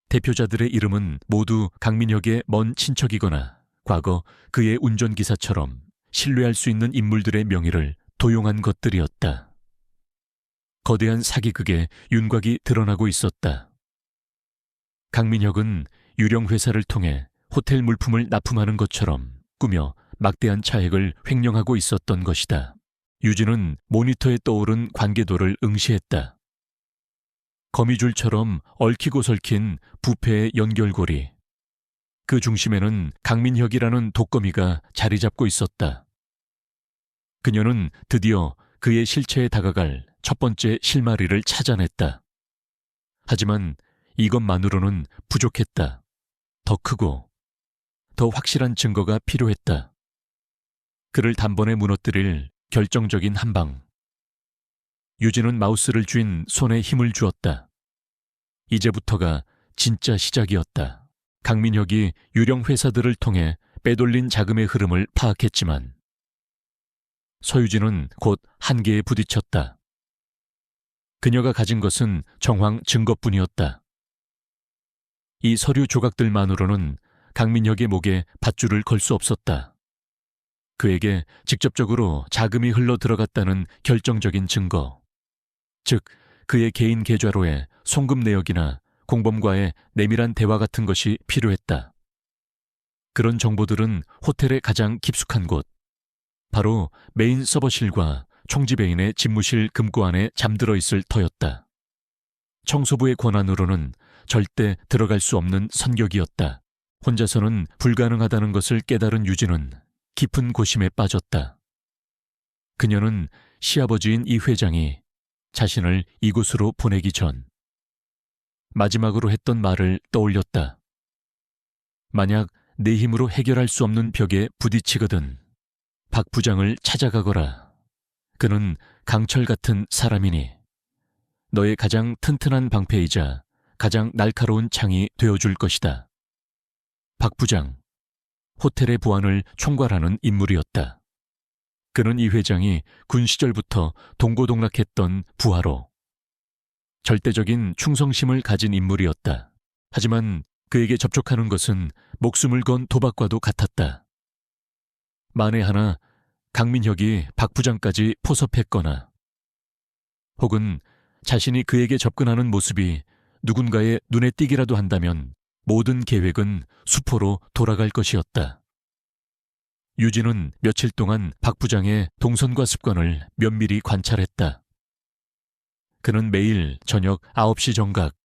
대표자들의 이름은 모두 강민혁의 먼 친척이거나 과거 그의 운전기사처럼 신뢰할 수 있는 인물들의 명의를 도용한 것들이었다. 거대한 사기극의 윤곽이 드러나고 있었다. 강민혁은 유령 회사를 통해 호텔 물품을 납품하는 것처럼 꾸며 막대한 차액을 횡령하고 있었던 것이다. 유진은 모니터에 떠오른 관계도를 응시했다. 거미줄처럼 얽히고 설킨 부패의 연결고리. 그 중심에는 강민혁이라는 독거미가 자리 잡고 있었다. 그녀는 드디어 그의 실체에 다가갈 첫 번째 실마리를 찾아냈다. 하지만 이것만으로는 부족했다. 더 크고 더 확실한 증거가 필요했다. 그를 단번에 무너뜨릴 결정적인 한 방. 유진은 마우스를 쥔 손에 힘을 주었다. 이제부터가 진짜 시작이었다. 강민혁이 유령 회사들을 통해 빼돌린 자금의 흐름을 파악했지만 서유진은 곧 한계에 부딪혔다. 그녀가 가진 것은 정황 증거뿐이었다. 이 서류 조각들만으로는 강민혁의 목에 밧줄을 걸 수 없었다. 그에게 직접적으로 자금이 흘러 들어갔다는 결정적인 증거, 즉 그의 개인 계좌로의 송금 내역이나 공범과의 내밀한 대화 같은 것이 필요했다. 그런 정보들은 호텔의 가장 깊숙한 곳, 바로 메인 서버실과 총지배인의 집무실 금고 안에 잠들어 있을 터였다. 청소부의 권한으로는 절대 들어갈 수 없는 선격이었다. 혼자서는 불가능하다는 것을 깨달은 유진은 깊은 고심에 빠졌다. 그녀는 시아버지인 이 회장이 자신을 이곳으로 보내기 전 마지막으로 했던 말을 떠올렸다. 만약 내 힘으로 해결할 수 없는 벽에 부딪히거든 박 부장을 찾아가거라. 그는 강철 같은 사람이니 너의 가장 튼튼한 방패이자 가장 날카로운 창이 되어줄 것이다. 박 부장, 호텔의 보안을 총괄하는 인물이었다. 그는 이 회장이 군 시절부터 동고동락했던 부하로 절대적인 충성심을 가진 인물이었다. 하지만 그에게 접촉하는 것은 목숨을 건 도박과도 같았다. 만에 하나 강민혁이 박 부장까지 포섭했거나 혹은 자신이 그에게 접근하는 모습이 누군가의 눈에 띄기라도 한다면 모든 계획은 수포로 돌아갈 것이었다. 유진은 며칠 동안 박 부장의 동선과 습관을 면밀히 관찰했다. 그는 매일 저녁 9시 정각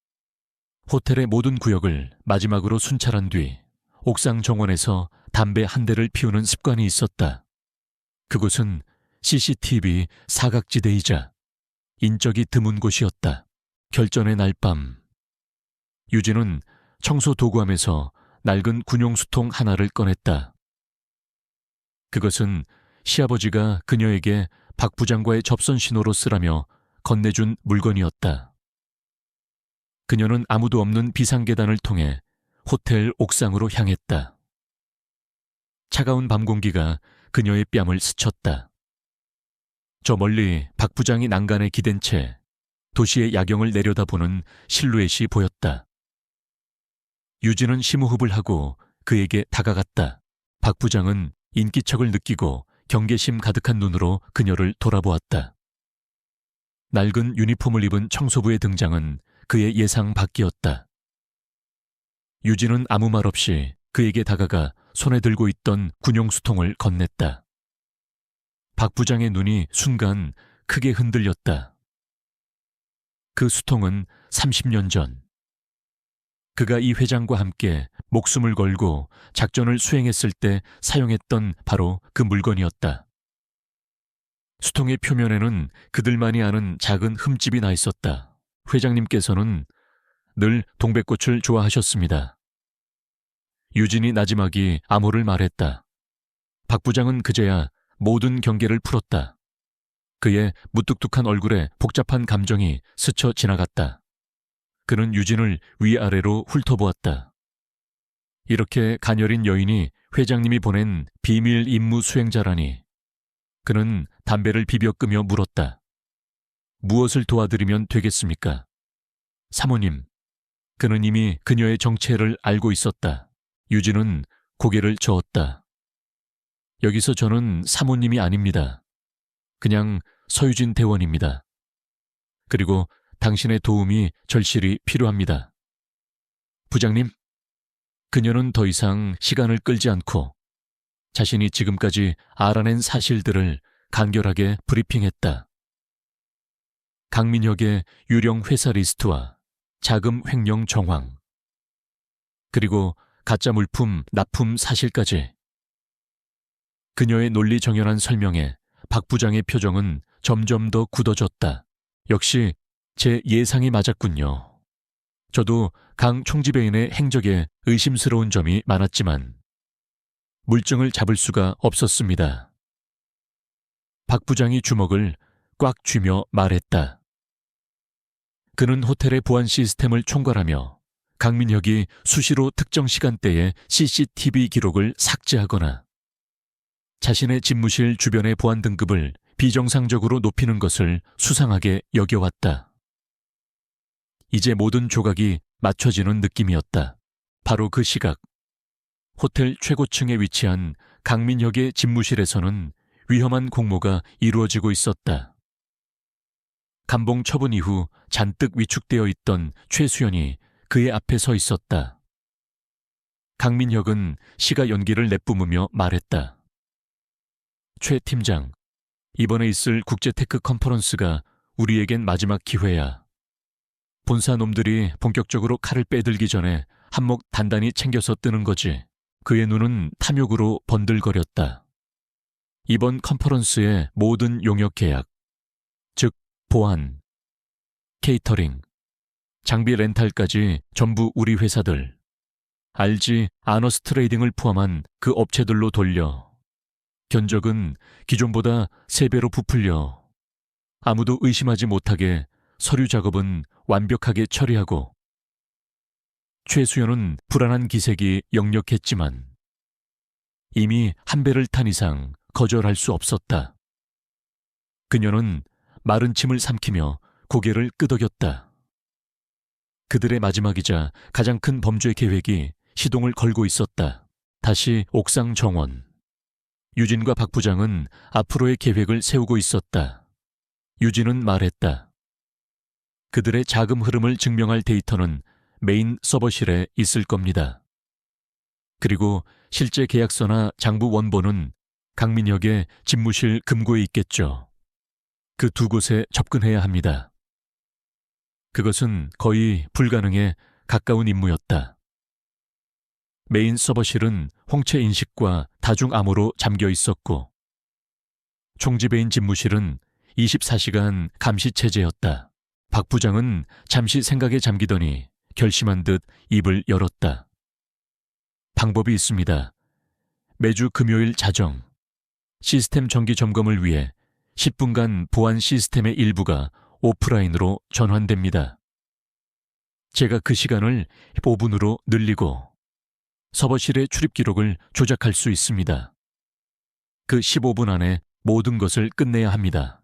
호텔의 모든 구역을 마지막으로 순찰한 뒤 옥상 정원에서 담배 한 대를 피우는 습관이 있었다. 그곳은 CCTV 사각지대이자 인적이 드문 곳이었다. 결전의 날 밤 유진은 청소 도구함에서 낡은 군용 수통 하나를 꺼냈다. 그것은 시아버지가 그녀에게 박 부장과의 접선 신호로 쓰라며 건네준 물건이었다. 그녀는 아무도 없는 비상계단을 통해 호텔 옥상으로 향했다. 차가운 밤 공기가 그녀의 뺨을 스쳤다. 저 멀리 박 부장이 난간에 기댄 채 도시의 야경을 내려다보는 실루엣이 보였다. 유진은 심호흡을 하고 그에게 다가갔다. 박 부장은 인기척을 느끼고 경계심 가득한 눈으로 그녀를 돌아보았다. 낡은 유니폼을 입은 청소부의 등장은 그의 예상 밖이었다. 유진은 아무 말 없이 그에게 다가가 손에 들고 있던 군용 수통을 건넸다. 박 부장의 눈이 순간 크게 흔들렸다. 그 수통은 30년 전 그가 이 회장과 함께 목숨을 걸고 작전을 수행했을 때 사용했던 바로 그 물건이었다. 수통의 표면에는 그들만이 아는 작은 흠집이 나 있었다. 회장님께서는 늘 동백꽃을 좋아하셨습니다. 유진이 나지막이 암호를 말했다. 박 부장은 그제야 모든 경계를 풀었다. 그의 무뚝뚝한 얼굴에 복잡한 감정이 스쳐 지나갔다. 그는 유진을 위아래로 훑어보았다. 이렇게 가녀린 여인이 회장님이 보낸 비밀 임무 수행자라니. 그는 담배를 비벼 끄며 물었다. 무엇을 도와드리면 되겠습니까? 사모님. 그는 이미 그녀의 정체를 알고 있었다. 유진은 고개를 저었다. 여기서 저는 사모님이 아닙니다. 그냥 서유진 대원입니다. 그리고 당신의 도움이 절실히 필요합니다. 부장님, 그녀는 더 이상 시간을 끌지 않고 자신이 지금까지 알아낸 사실들을 간결하게 브리핑했다. 강민혁의 유령 회사 리스트와 자금 횡령 정황, 그리고 가짜 물품 납품 사실까지. 그녀의 논리정연한 설명에 박 부장의 표정은 점점 더 굳어졌다. 역시 제 예상이 맞았군요. 저도 강 총지배인의 행적에 의심스러운 점이 많았지만 물증을 잡을 수가 없었습니다. 박 부장이 주먹을 꽉 쥐며 말했다. 그는 호텔의 보안 시스템을 총괄하며 강민혁이 수시로 특정 시간대에 CCTV 기록을 삭제하거나 자신의 집무실 주변의 보안 등급을 비정상적으로 높이는 것을 수상하게 여겨왔다. 이제 모든 조각이 맞춰지는 느낌이었다. 바로 그 시각, 호텔 최고층에 위치한 강민혁의 집무실에서는 위험한 공모가 이루어지고 있었다. 감봉 처분 이후 잔뜩 위축되어 있던 최수연이 그의 앞에 서 있었다. 강민혁은 시가 연기를 내뿜으며 말했다. 최 팀장, 이번에 있을 국제 테크 컨퍼런스가 우리에겐 마지막 기회야. 본사 놈들이 본격적으로 칼을 빼들기 전에 한몫 단단히 챙겨서 뜨는 거지. 그의 눈은 탐욕으로 번들거렸다. 이번 컨퍼런스의 모든 용역 계약, 즉 보안, 케이터링, 장비 렌탈까지 전부 우리 회사들, 알지 아너스 트레이딩을 포함한 그 업체들로 돌려. 견적은 기존보다 3배로 부풀려. 아무도 의심하지 못하게 서류 작업은 완벽하게 처리하고. 최수연은 불안한 기색이 역력했지만 이미 한 배를 탄 이상 거절할 수 없었다. 그녀는 마른 침을 삼키며 고개를 끄덕였다. 그들의 마지막이자 가장 큰 범죄 계획이 시동을 걸고 있었다. 다시 옥상 정원. 유진과 박 부장은 앞으로의 계획을 세우고 있었다. 유진은 말했다. 그들의 자금 흐름을 증명할 데이터는 메인 서버실에 있을 겁니다. 그리고 실제 계약서나 장부 원본은 강민혁의 집무실 금고에 있겠죠. 그 두 곳에 접근해야 합니다. 그것은 거의 불가능에 가까운 임무였다. 메인 서버실은 홍채 인식과 다중 암호로 잠겨 있었고 총지배인 집무실은 24시간 감시 체제였다. 박 부장은 잠시 생각에 잠기더니 결심한 듯 입을 열었다. 방법이 있습니다. 매주 금요일 자정, 시스템 정기 점검을 위해 10분간 보안 시스템의 일부가 오프라인으로 전환됩니다. 제가 그 시간을 5분으로 늘리고 서버실의 출입 기록을 조작할 수 있습니다. 그 15분 안에 모든 것을 끝내야 합니다.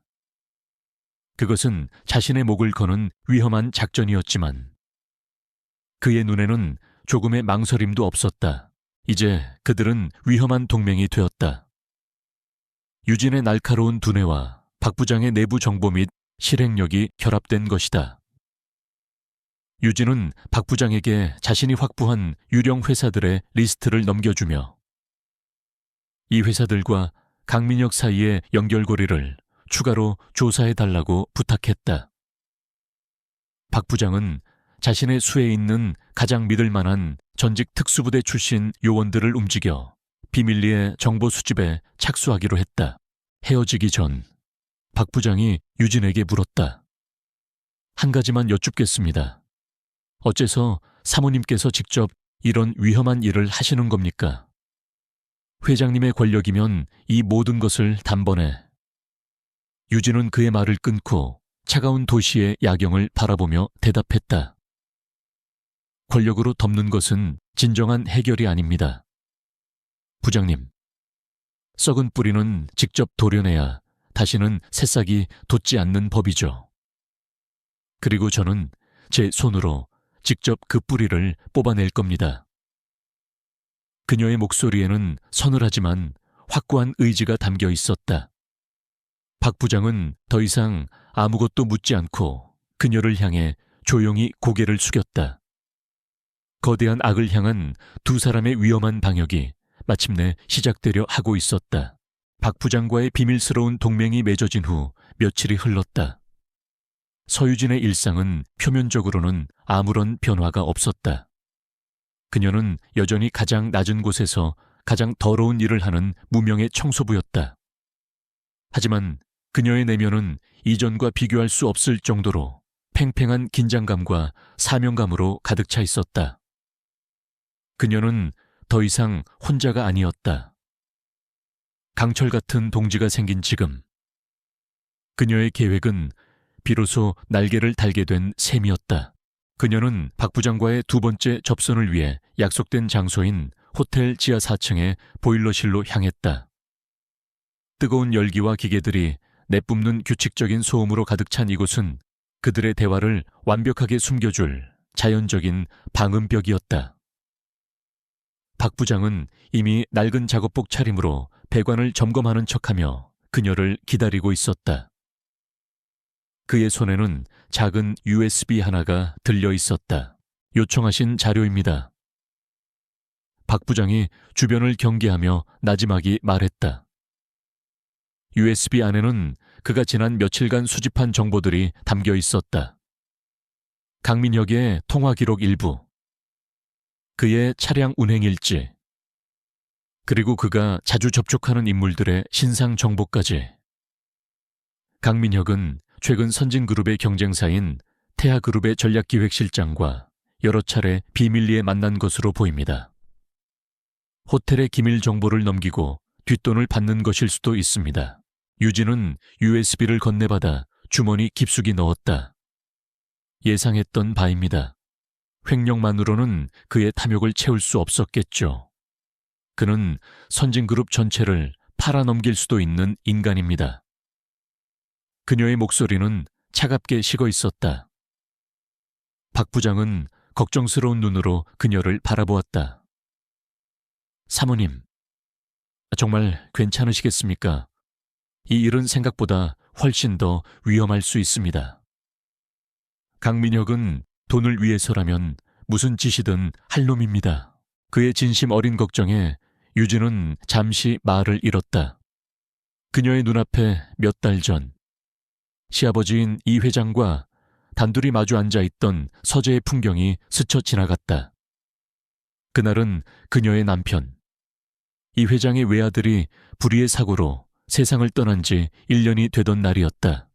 그것은 자신의 목을 거는 위험한 작전이었지만 그의 눈에는 조금의 망설임도 없었다. 이제 그들은 위험한 동맹이 되었다. 유진의 날카로운 두뇌와 박 부장의 내부 정보 및 실행력이 결합된 것이다. 유진은 박 부장에게 자신이 확보한 유령 회사들의 리스트를 넘겨주며 이 회사들과 강민혁 사이의 연결고리를 추가로 조사해달라고 부탁했다. 박 부장은 자신의 수에 있는 가장 믿을 만한 전직 특수부대 출신 요원들을 움직여 비밀리에 정보 수집에 착수하기로 했다. 헤어지기 전 박 부장이 유진에게 물었다. 한 가지만 여쭙겠습니다. 어째서 사모님께서 직접 이런 위험한 일을 하시는 겁니까? 회장님의 권력이면 이 모든 것을 단번에. 유진은 그의 말을 끊고 차가운 도시의 야경을 바라보며 대답했다. 권력으로 덮는 것은 진정한 해결이 아닙니다. 부장님, 썩은 뿌리는 직접 도려내야 다시는 새싹이 돋지 않는 법이죠. 그리고 저는 제 손으로 직접 그 뿌리를 뽑아낼 겁니다. 그녀의 목소리에는 서늘하지만 확고한 의지가 담겨 있었다. 박 부장은 더 이상 아무것도 묻지 않고 그녀를 향해 조용히 고개를 숙였다. 거대한 악을 향한 두 사람의 위험한 방역이 마침내 시작되려 하고 있었다. 박 부장과의 비밀스러운 동맹이 맺어진 후 며칠이 흘렀다. 서유진의 일상은 표면적으로는 아무런 변화가 없었다. 그녀는 여전히 가장 낮은 곳에서 가장 더러운 일을 하는 무명의 청소부였다. 하지만 그녀의 내면은 이전과 비교할 수 없을 정도로 팽팽한 긴장감과 사명감으로 가득 차 있었다. 그녀는 더 이상 혼자가 아니었다. 강철 같은 동지가 생긴 지금, 그녀의 계획은 비로소 날개를 달게 된 셈이었다. 그녀는 박 부장과의 두 번째 접선을 위해 약속된 장소인 호텔 지하 4층의 보일러실로 향했다. 뜨거운 열기와 기계들이 내뿜는 규칙적인 소음으로 가득 찬 이곳은 그들의 대화를 완벽하게 숨겨줄 자연적인 방음벽이었다. 박 부장은 이미 낡은 작업복 차림으로 배관을 점검하는 척하며 그녀를 기다리고 있었다. 그의 손에는 작은 USB 하나가 들려 있었다. 요청하신 자료입니다. 박 부장이 주변을 경계하며 나지막이 말했다. USB 안에는 그가 지난 며칠간 수집한 정보들이 담겨 있었다. 강민혁의 통화 기록 일부, 그의 차량 운행 일지, 그리고 그가 자주 접촉하는 인물들의 신상 정보까지. 강민혁은 최근 선진그룹의 경쟁사인 태아그룹의 전략기획실장과 여러 차례 비밀리에 만난 것으로 보입니다. 호텔의 기밀 정보를 넘기고 뒷돈을 받는 것일 수도 있습니다. 유진은 USB를 건네받아 주머니 깊숙이 넣었다. 예상했던 바입니다. 횡령만으로는 그의 탐욕을 채울 수 없었겠죠. 그는 선진그룹 전체를 팔아넘길 수도 있는 인간입니다. 그녀의 목소리는 차갑게 식어 있었다. 박 부장은 걱정스러운 눈으로 그녀를 바라보았다. 사모님, 정말 괜찮으시겠습니까? 이 일은 생각보다 훨씬 더 위험할 수 있습니다. 강민혁은 돈을 위해서라면 무슨 짓이든 할 놈입니다. 그의 진심 어린 걱정에 유진은 잠시 말을 잃었다. 그녀의 눈앞에 몇 달 전, 시아버지인 이 회장과 단둘이 마주 앉아있던 서재의 풍경이 스쳐 지나갔다. 그날은 그녀의 남편, 이 회장의 외아들이 불의의 사고로 세상을 떠난 지 1년이 되던 날이었다.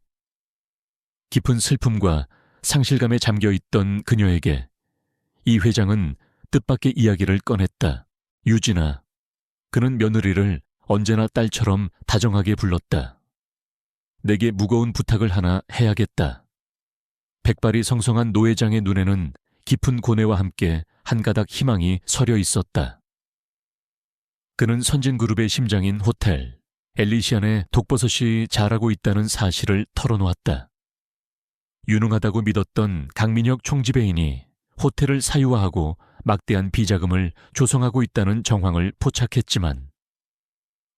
깊은 슬픔과 상실감에 잠겨있던 그녀에게 이 회장은 뜻밖의 이야기를 꺼냈다. 유진아, 그는 며느리를 언제나 딸처럼 다정하게 불렀다. 내게 무거운 부탁을 하나 해야겠다. 백발이 성성한 노 회장의 눈에는 깊은 고뇌와 함께 한 가닥 희망이 서려 있었다. 그는 선진그룹의 심장인 호텔 엘리시안에 독버섯이 자라고 있다는 사실을 털어놓았다. 유능하다고 믿었던 강민혁 총지배인이 호텔을 사유화하고 막대한 비자금을 조성하고 있다는 정황을 포착했지만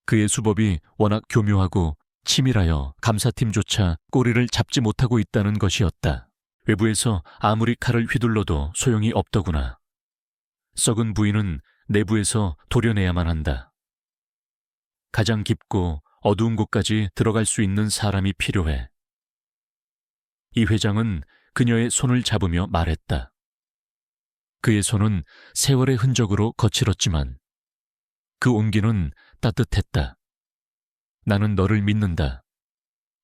그의 수법이 워낙 교묘하고 치밀하여 감사팀조차 꼬리를 잡지 못하고 있다는 것이었다. 외부에서 아무리 칼을 휘둘러도 소용이 없더구나. 썩은 부인은 내부에서 도려내야만 한다. 가장 깊고 어두운 곳까지 들어갈 수 있는 사람이 필요해. 이 회장은 그녀의 손을 잡으며 말했다. 그의 손은 세월의 흔적으로 거칠었지만 그 온기는 따뜻했다. 나는 너를 믿는다.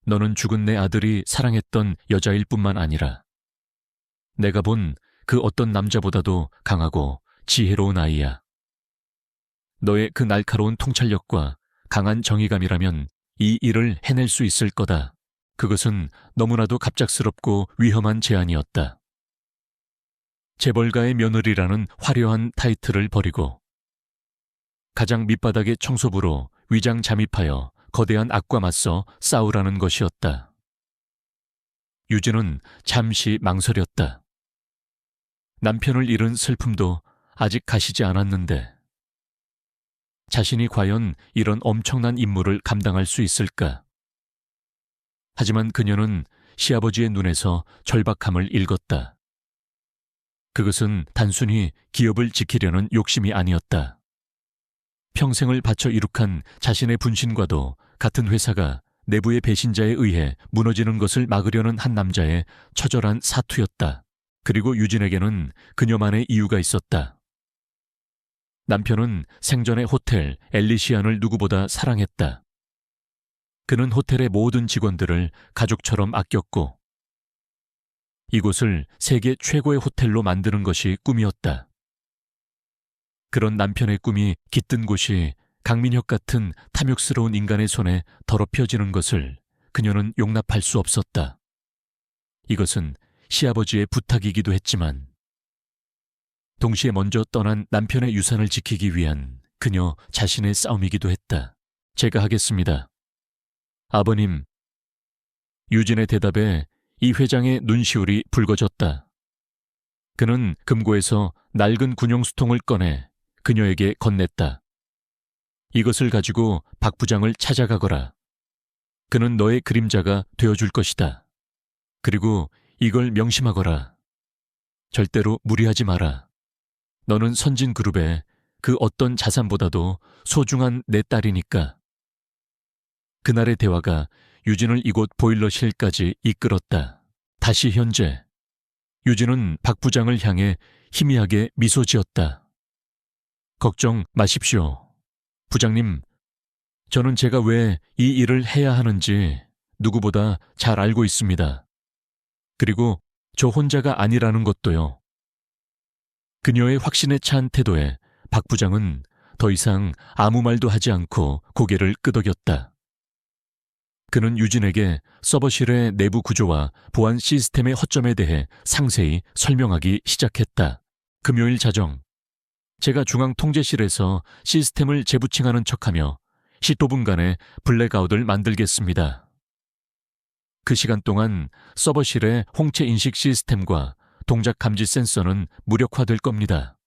너는 죽은 내 아들이 사랑했던 여자일 뿐만 아니라 내가 본 그 어떤 남자보다도 강하고 지혜로운 아이야. 너의 그 날카로운 통찰력과 강한 정의감이라면 이 일을 해낼 수 있을 거다. 그것은 너무나도 갑작스럽고 위험한 제안이었다. 재벌가의 며느리라는 화려한 타이틀을 버리고 가장 밑바닥의 청소부로 위장 잠입하여 거대한 악과 맞서 싸우라는 것이었다. 유진은 잠시 망설였다. 남편을 잃은 슬픔도 아직 가시지 않았는데 자신이 과연 이런 엄청난 임무를 감당할 수 있을까? 하지만 그녀는 시아버지의 눈에서 절박함을 읽었다. 그것은 단순히 기업을 지키려는 욕심이 아니었다. 평생을 바쳐 이룩한 자신의 분신과도 같은 회사가 내부의 배신자에 의해 무너지는 것을 막으려는 한 남자의 처절한 사투였다. 그리고 유진에게는 그녀만의 이유가 있었다. 남편은 생전에 호텔 엘리시안을 누구보다 사랑했다. 그는 호텔의 모든 직원들을 가족처럼 아꼈고 이곳을 세계 최고의 호텔로 만드는 것이 꿈이었다. 그런 남편의 꿈이 깃든 곳이 강민혁 같은 탐욕스러운 인간의 손에 더럽혀지는 것을 그녀는 용납할 수 없었다. 이것은 시아버지의 부탁이기도 했지만 동시에 먼저 떠난 남편의 유산을 지키기 위한 그녀 자신의 싸움이기도 했다. 제가 하겠습니다. 아버님. 유진의 대답에 이 회장의 눈시울이 붉어졌다. 그는 금고에서 낡은 군용수통을 꺼내 그녀에게 건넸다. 이것을 가지고 박 부장을 찾아가거라. 그는 너의 그림자가 되어줄 것이다. 그리고 이걸 명심하거라. 절대로 무리하지 마라. 너는 선진그룹의 그 어떤 자산보다도 소중한 내 딸이니까. 그날의 대화가 유진을 이곳 보일러실까지 이끌었다. 다시 현재. 유진은 박 부장을 향해 희미하게 미소 지었다. 걱정 마십시오. 부장님, 저는 제가 왜 이 일을 해야 하는지 누구보다 잘 알고 있습니다. 그리고 저 혼자가 아니라는 것도요. 그녀의 확신에 찬 태도에 박 부장은 더 이상 아무 말도 하지 않고 고개를 끄덕였다. 그는 유진에게 서버실의 내부 구조와 보안 시스템의 허점에 대해 상세히 설명하기 시작했다. 금요일 자정, 제가 중앙통제실에서 시스템을 재부팅하는 척하며 15분간의 블랙아웃을 만들겠습니다. 그 시간 동안 서버실의 홍채 인식 시스템과 동작 감지 센서는 무력화될 겁니다.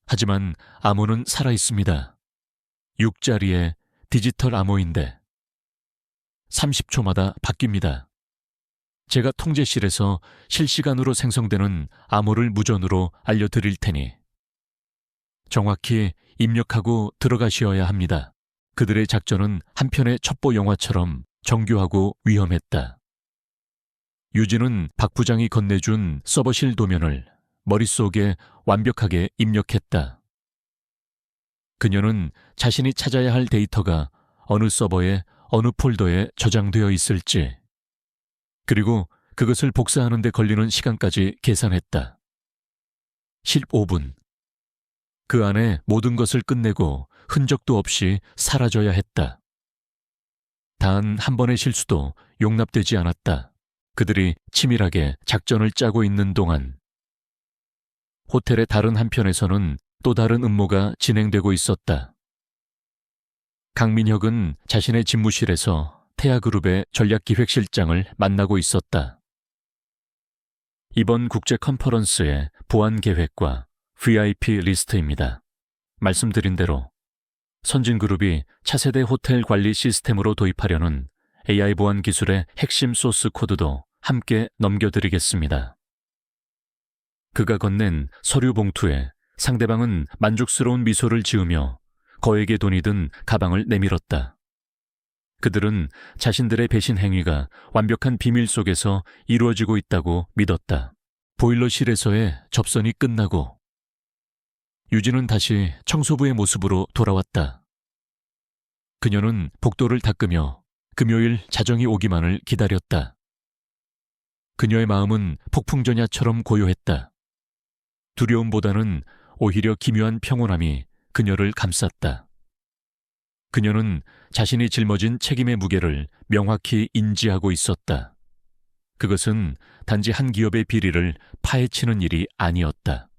하지만 암호는 살아있습니다. 6자리의 디지털 암호인데 30초마다 바뀝니다. 제가 통제실에서 실시간으로 생성되는 암호를 무전으로 알려드릴 테니 정확히 입력하고 들어가셔야 합니다. 그들의 작전은 한 편의 첩보 영화처럼 정교하고 위험했다. 유진은 박 부장이 건네준 서버실 도면을 머릿속에 완벽하게 입력했다. 그녀는 자신이 찾아야 할 데이터가 어느 서버에 어느 폴더에 저장되어 있을지, 그리고 그것을 복사하는 데 걸리는 시간까지 계산했다. 15분. 그 안에 모든 것을 끝내고 흔적도 없이 사라져야 했다. 단 한 번의 실수도 용납되지 않았다. 그들이 치밀하게 작전을 짜고 있는 동안 호텔의 다른 한편에서는 또 다른 음모가 진행되고 있었다. 강민혁은 자신의 집무실에서 태아그룹의 전략기획실장을 만나고 있었다. 이번 국제 컨퍼런스의 보안 계획과 VIP 리스트입니다. 말씀드린 대로 선진그룹이 차세대 호텔 관리 시스템으로 도입하려는 AI 보안 기술의 핵심 소스 코드도 함께 넘겨드리겠습니다. 그가 건넨 서류 봉투에 상대방은 만족스러운 미소를 지으며 거액의 돈이 든 가방을 내밀었다. 그들은 자신들의 배신 행위가 완벽한 비밀 속에서 이루어지고 있다고 믿었다. 보일러실에서의 접선이 끝나고 유진은 다시 청소부의 모습으로 돌아왔다. 그녀는 복도를 닦으며 금요일 자정이 오기만을 기다렸다. 그녀의 마음은 폭풍전야처럼 고요했다. 두려움보다는 오히려 기묘한 평온함이 그녀를 감쌌다. 그녀는 자신이 짊어진 책임의 무게를 명확히 인지하고 있었다. 그것은 단지 한 기업의 비리를 파헤치는 일이 아니었다.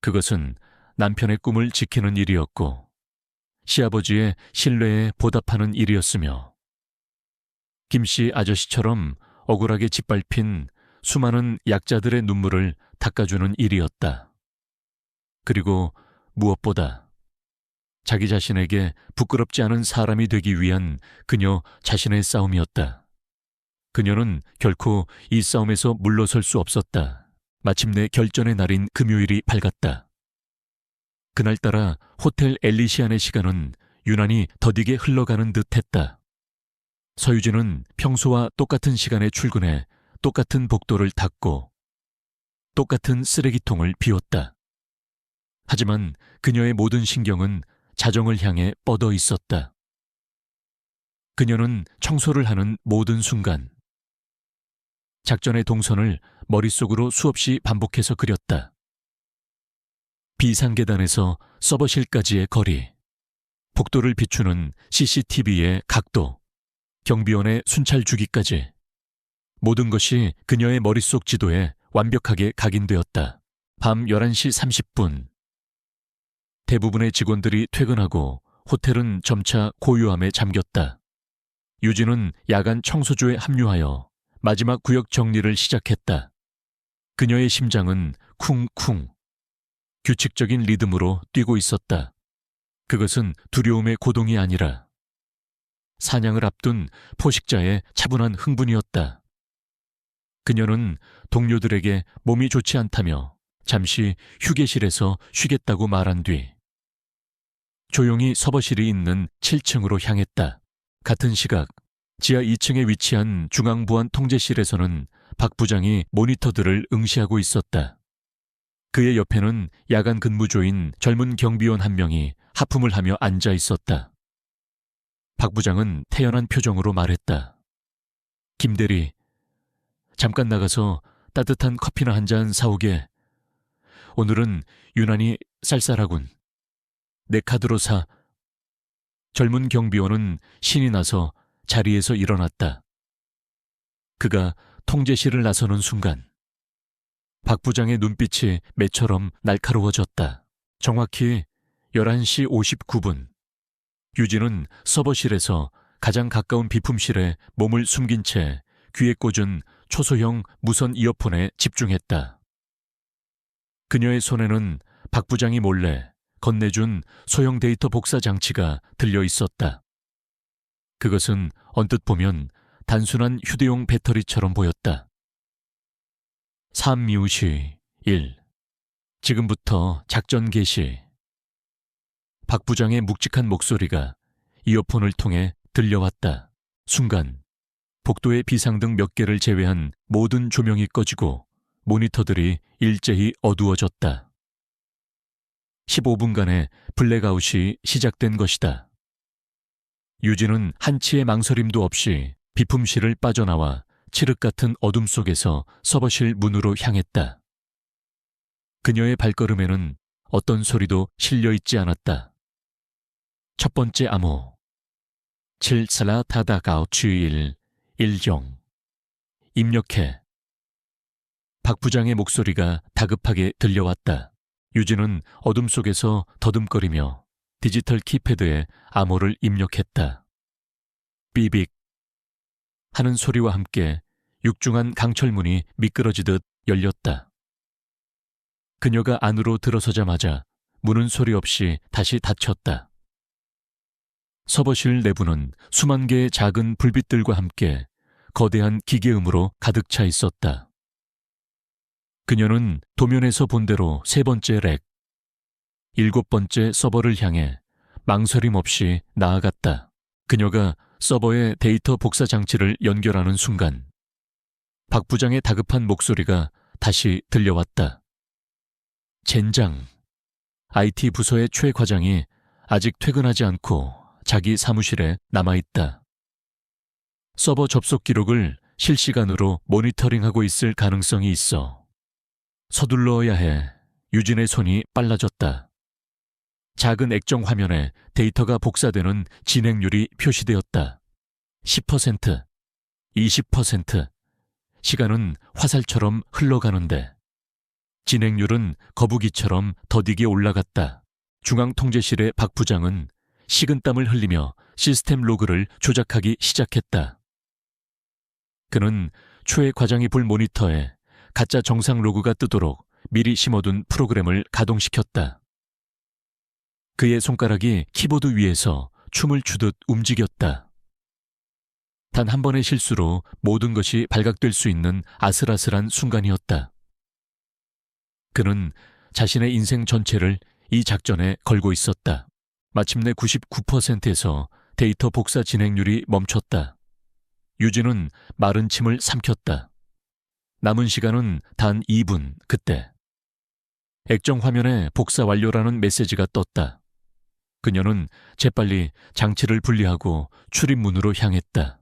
그것은 남편의 꿈을 지키는 일이었고 시아버지의 신뢰에 보답하는 일이었으며 김씨 아저씨처럼 억울하게 짓밟힌 수많은 약자들의 눈물을 닦아주는 일이었다. 그리고 무엇보다 자기 자신에게 부끄럽지 않은 사람이 되기 위한 그녀 자신의 싸움이었다. 그녀는 결코 이 싸움에서 물러설 수 없었다. 마침내 결전의 날인 금요일이 밝았다. 그날따라 호텔 엘리시안의 시간은 유난히 더디게 흘러가는 듯했다. 서유진은 평소와 똑같은 시간에 출근해 똑같은 복도를 닦고 똑같은 쓰레기통을 비웠다. 하지만 그녀의 모든 신경은 자정을 향해 뻗어 있었다. 그녀는 청소를 하는 모든 순간 작전의 동선을 머릿속으로 수없이 반복해서 그렸다. 비상계단에서 서버실까지의 거리, 복도를 비추는 CCTV의 각도, 경비원의 순찰 주기까지 모든 것이 그녀의 머릿속 지도에 완벽하게 각인되었다. 밤 11시 30분. 대부분의 직원들이 퇴근하고 호텔은 점차 고요함에 잠겼다. 유진은 야간 청소조에 합류하여 마지막 구역 정리를 시작했다. 그녀의 심장은 쿵쿵 규칙적인 리듬으로 뛰고 있었다. 그것은 두려움의 고동이 아니라 사냥을 앞둔 포식자의 차분한 흥분이었다. 그녀는 동료들에게 몸이 좋지 않다며 잠시 휴게실에서 쉬겠다고 말한 뒤 조용히 서버실이 있는 7층으로 향했다. 같은 시각 지하 2층에 위치한 중앙보안 통제실에서는 박 부장이 모니터들을 응시하고 있었다. 그의 옆에는 야간 근무조인 젊은 경비원 한 명이 하품을 하며 앉아 있었다. 박 부장은 태연한 표정으로 말했다. 김대리, 잠깐 나가서 따뜻한 커피나 한 잔 사오게. 오늘은 유난히 쌀쌀하군. 내 카드로 사. 젊은 경비원은 신이 나서 자리에서 일어났다. 그가 통제실을 나서는 순간 박 부장의 눈빛이 매처럼 날카로워졌다. 정확히 11시 59분. 유진은 서버실에서 가장 가까운 비품실에 몸을 숨긴 채 귀에 꽂은 초소형 무선 이어폰에 집중했다. 그녀의 손에는 박 부장이 몰래 건네준 소형 데이터 복사 장치가 들려 있었다. 그것은 언뜻 보면 단순한 휴대용 배터리처럼 보였다. 3미우시 1. 지금부터 작전 개시. 박 부장의 묵직한 목소리가 이어폰을 통해 들려왔다. 순간 복도의 비상등 몇 개를 제외한 모든 조명이 꺼지고 모니터들이 일제히 어두워졌다. 15분간의 블랙아웃이 시작된 것이다. 유진은 한치의 망설임도 없이 비품실을 빠져나와 칠흑 같은 어둠 속에서 서버실 문으로 향했다. 그녀의 발걸음에는 어떤 소리도 실려 있지 않았다. 첫 번째 암호 7/4다가우취일10 입력해. 박 부장의 목소리가 다급하게 들려왔다. 유진은 어둠 속에서 더듬거리며 디지털 키패드에 암호를 입력했다. 삐빅 하는 소리와 함께 육중한 강철문이 미끄러지듯 열렸다. 그녀가 안으로 들어서자마자 문은 소리 없이 다시 닫혔다. 서버실 내부는 수만 개의 작은 불빛들과 함께 거대한 기계음으로 가득 차 있었다. 그녀는 도면에서 본 대로 세 번째 렉, 7번째 서버를 향해 망설임 없이 나아갔다. 그녀가 서버의 데이터 복사 장치를 연결하는 순간 박 부장의 다급한 목소리가 다시 들려왔다. 젠장. IT 부서의 최 과장이 아직 퇴근하지 않고 자기 사무실에 남아있다. 서버 접속 기록을 실시간으로 모니터링하고 있을 가능성이 있어. 서둘러야 해. 유진의 손이 빨라졌다. 작은 액정 화면에 데이터가 복사되는 진행률이 표시되었다. 10%, 20%. 시간은 화살처럼 흘러가는데 진행률은 거북이처럼 더디게 올라갔다. 중앙통제실의 박 부장은 식은땀을 흘리며 시스템 로그를 조작하기 시작했다. 그는 최 과장이 볼 모니터에 가짜 정상 로그가 뜨도록 미리 심어둔 프로그램을 가동시켰다. 그의 손가락이 키보드 위에서 춤을 추듯 움직였다. 단 한 번의 실수로 모든 것이 발각될 수 있는 아슬아슬한 순간이었다. 그는 자신의 인생 전체를 이 작전에 걸고 있었다. 마침내 99%에서 데이터 복사 진행률이 멈췄다. 유진은 마른 침을 삼켰다. 남은 시간은 단 2분. 그때 액정 화면에 복사 완료라는 메시지가 떴다. 그녀는 재빨리 장치를 분리하고 출입문으로 향했다.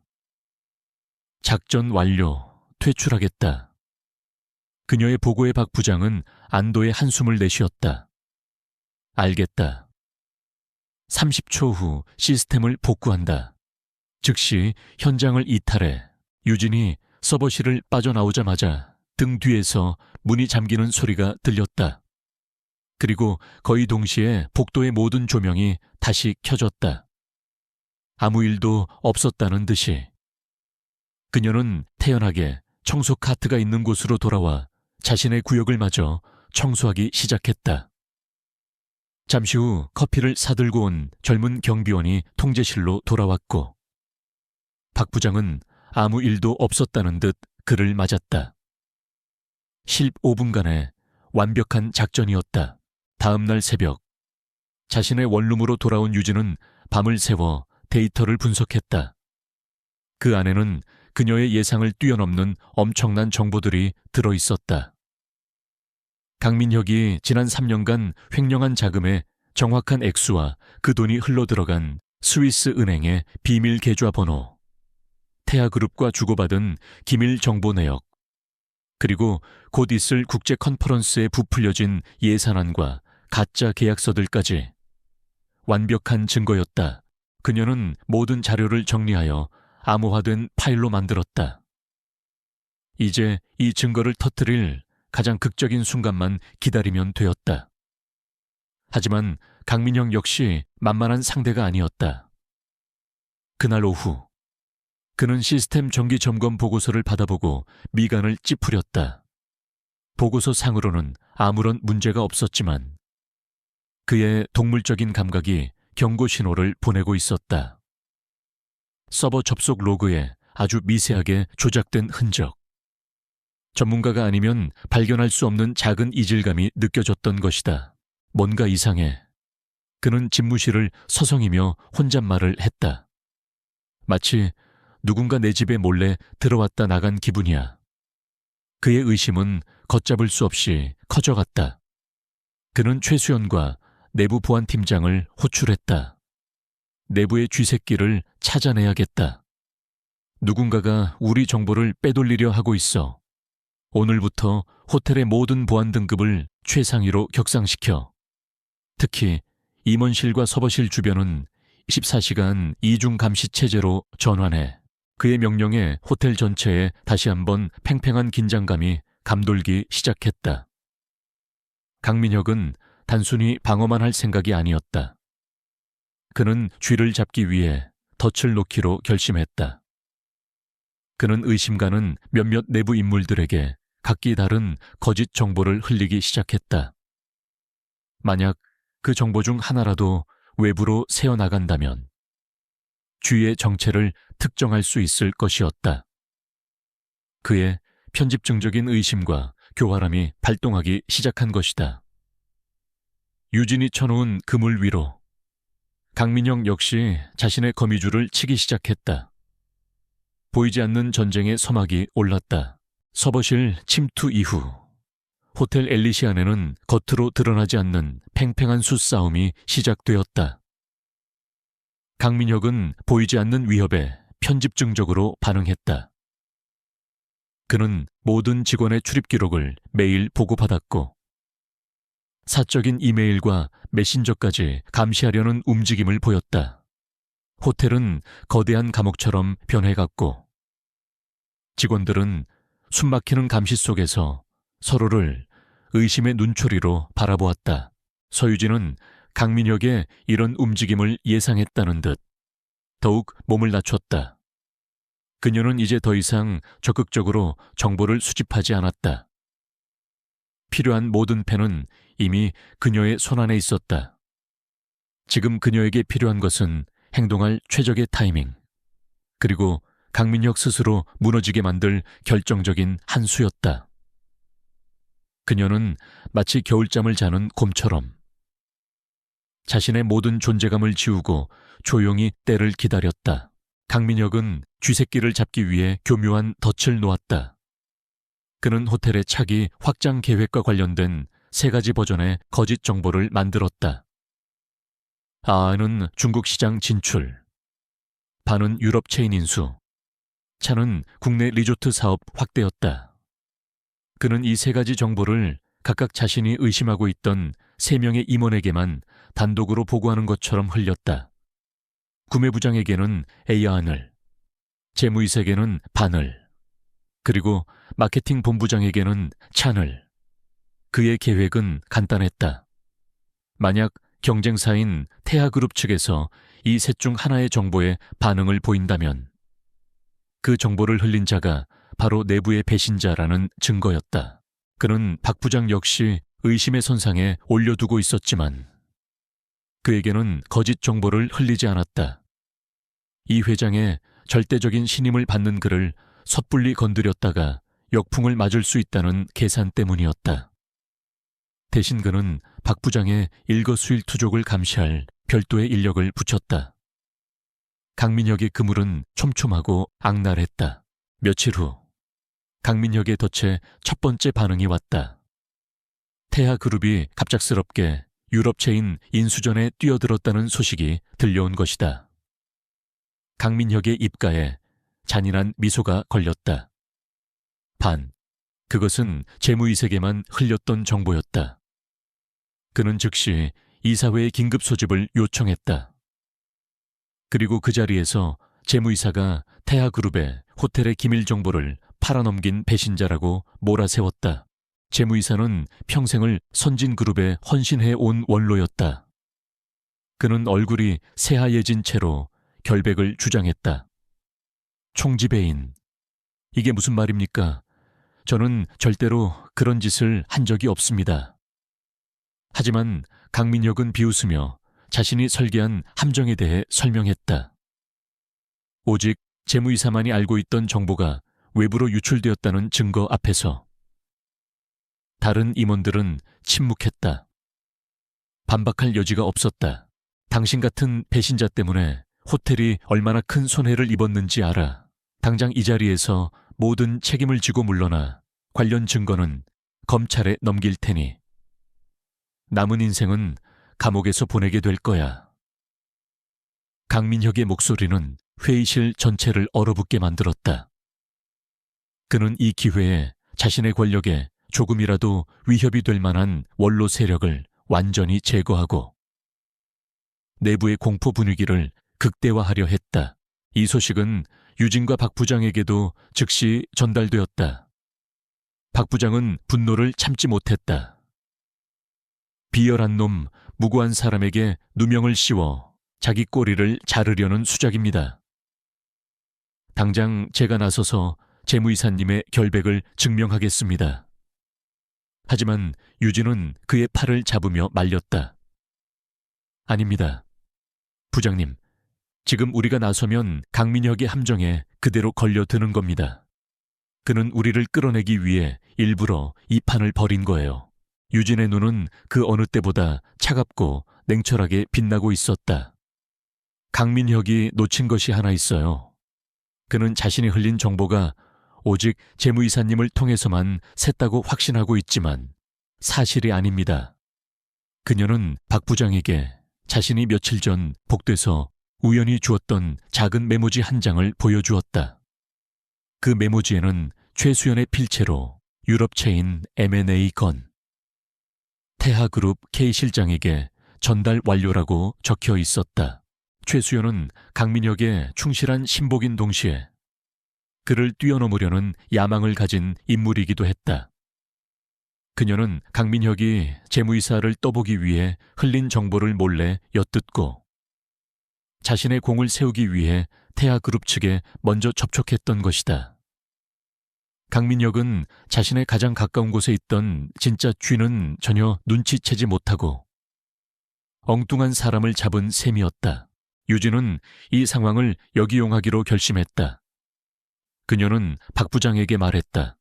작전 완료. 퇴출하겠다. 그녀의 보고에 박 부장은 안도의 한숨을 내쉬었다. 알겠다. 30초 후 시스템을 복구한다. 즉시 현장을 이탈해 유진이 서버실을 빠져나오자마자 등 뒤에서 문이 잠기는 소리가 들렸다. 그리고 거의 동시에 복도의 모든 조명이 다시 켜졌다. 아무 일도 없었다는 듯이. 그녀는 태연하게 청소 카트가 있는 곳으로 돌아와 자신의 구역을 마저 청소하기 시작했다. 잠시 후 커피를 사들고 온 젊은 경비원이 통제실로 돌아왔고 박 부장은 아무 일도 없었다는 듯 그를 맞았다. 15분간의 완벽한 작전이었다. 다음 날 새벽 자신의 원룸으로 돌아온 유진은 밤을 새워 데이터를 분석했다. 그 안에는 그녀의 예상을 뛰어넘는 엄청난 정보들이 들어있었다. 강민혁이 지난 3년간 횡령한 자금의 정확한 액수와 그 돈이 흘러들어간 스위스 은행의 비밀 계좌 번호, 태아그룹과 주고받은 기밀 정보 내역, 그리고 곧 있을 국제 컨퍼런스에 부풀려진 예산안과 가짜 계약서들까지 완벽한 증거였다. 그녀는 모든 자료를 정리하여 암호화된 파일로 만들었다. 이제 이 증거를 터뜨릴 가장 극적인 순간만 기다리면 되었다. 하지만 강민영 역시 만만한 상대가 아니었다. 그날 오후 그는 시스템 정기 점검 보고서를 받아보고 미간을 찌푸렸다. 보고서 상으로는 아무런 문제가 없었지만 그의 동물적인 감각이 경고 신호를 보내고 있었다. 서버 접속 로그에 아주 미세하게 조작된 흔적. 전문가가 아니면 발견할 수 없는 작은 이질감이 느껴졌던 것이다. 뭔가 이상해. 그는 집무실을 서성이며 혼잣말을 했다. 마치 누군가 내 집에 몰래 들어왔다 나간 기분이야. 그의 의심은 걷잡을 수 없이 커져갔다. 그는 최수연과 내부 보안팀장을 호출했다. 내부의 쥐새끼를 찾아내야겠다. 누군가가 우리 정보를 빼돌리려 하고 있어. 오늘부터 호텔의 모든 보안 등급을 최상위로 격상시켜. 특히 임원실과 서버실 주변은 24시간 이중 감시 체제로 전환해. 그의 명령에 호텔 전체에 다시 한번 팽팽한 긴장감이 감돌기 시작했다. 강민혁은 단순히 방어만 할 생각이 아니었다. 그는 쥐를 잡기 위해 덫을 놓기로 결심했다. 그는 의심가는 몇몇 내부 인물들에게 각기 다른 거짓 정보를 흘리기 시작했다. 만약 그 정보 중 하나라도 외부로 새어나간다면 쥐의 정체를 특정할 수 있을 것이었다. 그의 편집증적인 의심과 교활함이 발동하기 시작한 것이다. 유진이 쳐놓은 그물 위로 강민영 역시 자신의 거미줄을 치기 시작했다. 보이지 않는 전쟁의 서막이 올랐다. 서버실 침투 이후 호텔 엘리시 안에는 겉으로 드러나지 않는 팽팽한 수싸움이 시작되었다. 강민혁은 보이지 않는 위협에 편집증적으로 반응했다. 그는 모든 직원의 출입 기록을 매일 보고받았고 사적인 이메일과 메신저까지 감시하려는 움직임을 보였다. 호텔은 거대한 감옥처럼 변해갔고 직원들은 숨막히는 감시 속에서 서로를 의심의 눈초리로 바라보았다. 서유진은 강민혁의 이런 움직임을 예상했다는 듯 더욱 몸을 낮췄다. 그녀는 이제 더 이상 적극적으로 정보를 수집하지 않았다. 필요한 모든 펜은 이미 그녀의 손안에 있었다. 지금 그녀에게 필요한 것은 행동할 최적의 타이밍, 그리고 강민혁 스스로 무너지게 만들 결정적인 한 수였다. 그녀는 마치 겨울잠을 자는 곰처럼 자신의 모든 존재감을 지우고 조용히 때를 기다렸다. 강민혁은 쥐새끼를 잡기 위해 교묘한 덫을 놓았다. 그는 호텔의 차기 확장 계획과 관련된 3가지 버전의 거짓 정보를 만들었다. 아는 중국 시장 진출, 반은 유럽 체인 인수, 차는 국내 리조트 사업 확대였다. 그는 이 3가지 정보를 각각 자신이 의심하고 있던 3명의 임원에게만 단독으로 보고하는 것처럼 흘렸다. 구매부장에게는 A안을, 재무이사에게는 반을, 그리고 마케팅 본부장에게는 찬을. 그의 계획은 간단했다. 만약 경쟁사인 태아그룹 측에서 이 셋 중 하나의 정보에 반응을 보인다면 그 정보를 흘린 자가 바로 내부의 배신자라는 증거였다. 그는 박 부장 역시 의심의 선상에 올려두고 있었지만 그에게는 거짓 정보를 흘리지 않았다. 이 회장의 절대적인 신임을 받는 그를 섣불리 건드렸다가 역풍을 맞을 수 있다는 계산 때문이었다. 대신 그는 박 부장의 일거수일투족을 감시할 별도의 인력을 붙였다. 강민혁의 그물은 촘촘하고 악랄했다. 며칠 후 강민혁의 덫에 첫 번째 반응이 왔다. 태아그룹이 갑작스럽게 유럽 체인 인수전에 뛰어들었다는 소식이 들려온 것이다. 강민혁의 입가에 잔인한 미소가 걸렸다. 그것은 재무이색에만 흘렸던 정보였다. 그는 즉시 이사회의 긴급 소집을 요청했다. 그리고 그 자리에서 재무이사가 태아그룹의 호텔의 기밀 정보를 팔아넘긴 배신자라고 몰아세웠다. 재무이사는 평생을 선진그룹에 헌신해 온 원로였다. 그는 얼굴이 새하얘진 채로 결백을 주장했다. 총지배인, 이게 무슨 말입니까? 저는 절대로 그런 짓을 한 적이 없습니다. 하지만 강민혁은 비웃으며 자신이 설계한 함정에 대해 설명했다. 오직 재무이사만이 알고 있던 정보가 외부로 유출되었다는 증거 앞에서 다른 임원들은 침묵했다. 반박할 여지가 없었다. 당신 같은 배신자 때문에 호텔이 얼마나 큰 손해를 입었는지 알아. 당장 이 자리에서 모든 책임을 지고 물러나 관련 증거는 검찰에 넘길 테니 남은 인생은 감옥에서 보내게 될 거야. 강민혁의 목소리는 회의실 전체를 얼어붙게 만들었다. 그는 이 기회에 자신의 권력에 조금이라도 위협이 될 만한 원로 세력을 완전히 제거하고 내부의 공포 분위기를 극대화하려 했다. 이 소식은 유진과 박 부장에게도 즉시 전달되었다. 박 부장은 분노를 참지 못했다. 비열한 놈, 무고한 사람에게 누명을 씌워 자기 꼬리를 자르려는 수작입니다. 당장 제가 나서서 재무이사님의 결백을 증명하겠습니다. 하지만 유진은 그의 팔을 잡으며 말렸다. 아닙니다. 부장님, 지금 우리가 나서면 강민혁의 함정에 그대로 걸려드는 겁니다. 그는 우리를 끌어내기 위해 일부러 이 판을 벌인 거예요. 유진의 눈은 그 어느 때보다 차갑고 냉철하게 빛나고 있었다. 강민혁이 놓친 것이 하나 있어요. 그는 자신이 흘린 정보가 오직 재무이사님을 통해서만 샜다고 확신하고 있지만 사실이 아닙니다. 그녀는 박 부장에게 자신이 며칠 전 복도에서 우연히 주었던 작은 메모지 한 장을 보여주었다. 그 메모지에는 최수연의 필체로 유럽체인 M&A 건, 태하그룹 K 실장에게 전달 완료라고 적혀 있었다. 최수연은 강민혁의 충실한 신복인 동시에 그를 뛰어넘으려는 야망을 가진 인물이기도 했다. 그녀는 강민혁이 재무이사를 떠보기 위해 흘린 정보를 몰래 엿듣고 자신의 공을 세우기 위해 태하그룹 측에 먼저 접촉했던 것이다. 강민혁은 자신의 가장 가까운 곳에 있던 진짜 쥐는 전혀 눈치채지 못하고 엉뚱한 사람을 잡은 셈이었다. 유진은 이 상황을 역이용하기로 결심했다. 그녀는 박 부장에게 말했다.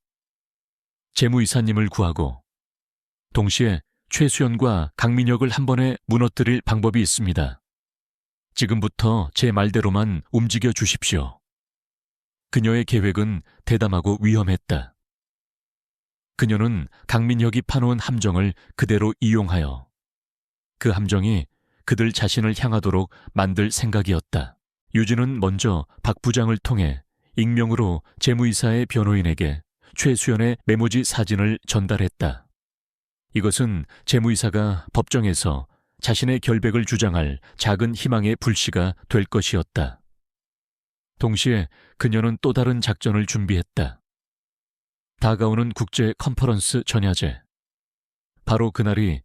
재무이사님을 구하고 동시에 최수연과 강민혁을 한 번에 무너뜨릴 방법이 있습니다. 지금부터 제 말대로만 움직여 주십시오. 그녀의 계획은 대담하고 위험했다. 그녀는 강민혁이 파놓은 함정을 그대로 이용하여 그 함정이 그들 자신을 향하도록 만들 생각이었다. 유진은 먼저 박 부장을 통해 익명으로 재무이사의 변호인에게 최수연의 메모지 사진을 전달했다. 이것은 재무이사가 법정에서 자신의 결백을 주장할 작은 희망의 불씨가 될 것이었다. 동시에 그녀는 또 다른 작전을 준비했다. 다가오는 국제 컨퍼런스 전야제. 바로 그날이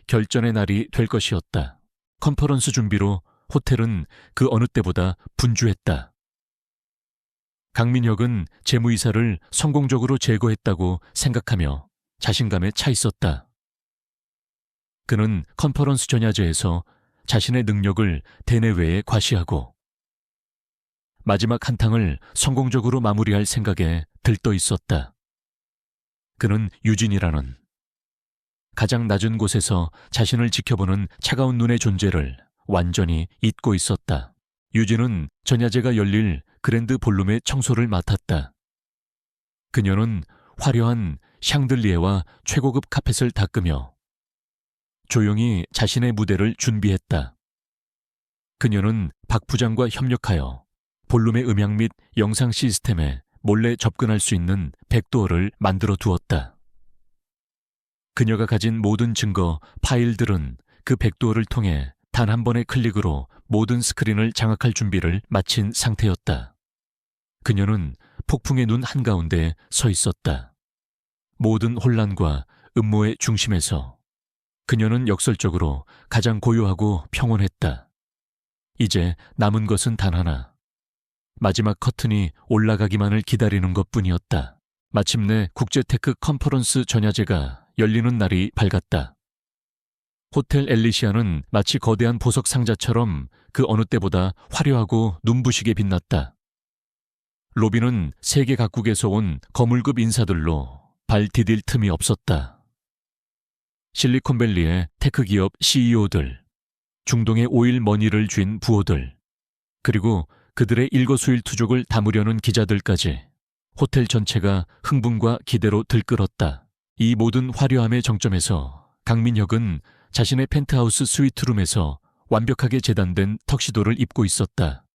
결전의 날이 될 것이었다. 컨퍼런스 준비로 호텔은 그 어느 때보다 분주했다. 강민혁은 재무이사를 성공적으로 제거했다고 생각하며 자신감에 차 있었다. 그는 컨퍼런스 전야제에서 자신의 능력을 대내외에 과시하고 마지막 한탕을 성공적으로 마무리할 생각에 들떠 있었다. 그는 유진이라는 가장 낮은 곳에서 자신을 지켜보는 차가운 눈의 존재를 완전히 잊고 있었다. 유진은 전야제가 열릴 그랜드 볼룸의 청소를 맡았다. 그녀는 화려한 샹들리에와 최고급 카펫을 닦으며 조용히 자신의 무대를 준비했다. 그녀는 박 부장과 협력하여 볼룸의 음향 및 영상 시스템에 몰래 접근할 수 있는 백도어를 만들어 두었다. 그녀가 가진 모든 증거, 파일들은 그 백도어를 통해 단 한 번의 클릭으로 모든 스크린을 장악할 준비를 마친 상태였다. 그녀는 폭풍의 눈 한가운데 서 있었다. 모든 혼란과 음모의 중심에서 그녀는 역설적으로 가장 고요하고 평온했다. 이제 남은 것은 단 하나. 마지막 커튼이 올라가기만을 기다리는 것뿐이었다. 마침내 국제테크 컨퍼런스 전야제가 열리는 날이 밝았다. 호텔 엘리시아는 마치 거대한 보석 상자처럼 그 어느 때보다 화려하고 눈부시게 빛났다. 로비는 세계 각국에서 온 거물급 인사들로 발 디딜 틈이 없었다. 실리콘밸리의 테크 기업 CEO들, 중동의 오일 머니를 쥔 부호들, 그리고 그들의 일거수일투족을 담으려는 기자들까지 호텔 전체가 흥분과 기대로 들끓었다. 이 모든 화려함의 정점에서 강민혁은 자신의 펜트하우스 스위트룸에서 완벽하게 재단된 턱시도를 입고 있었다.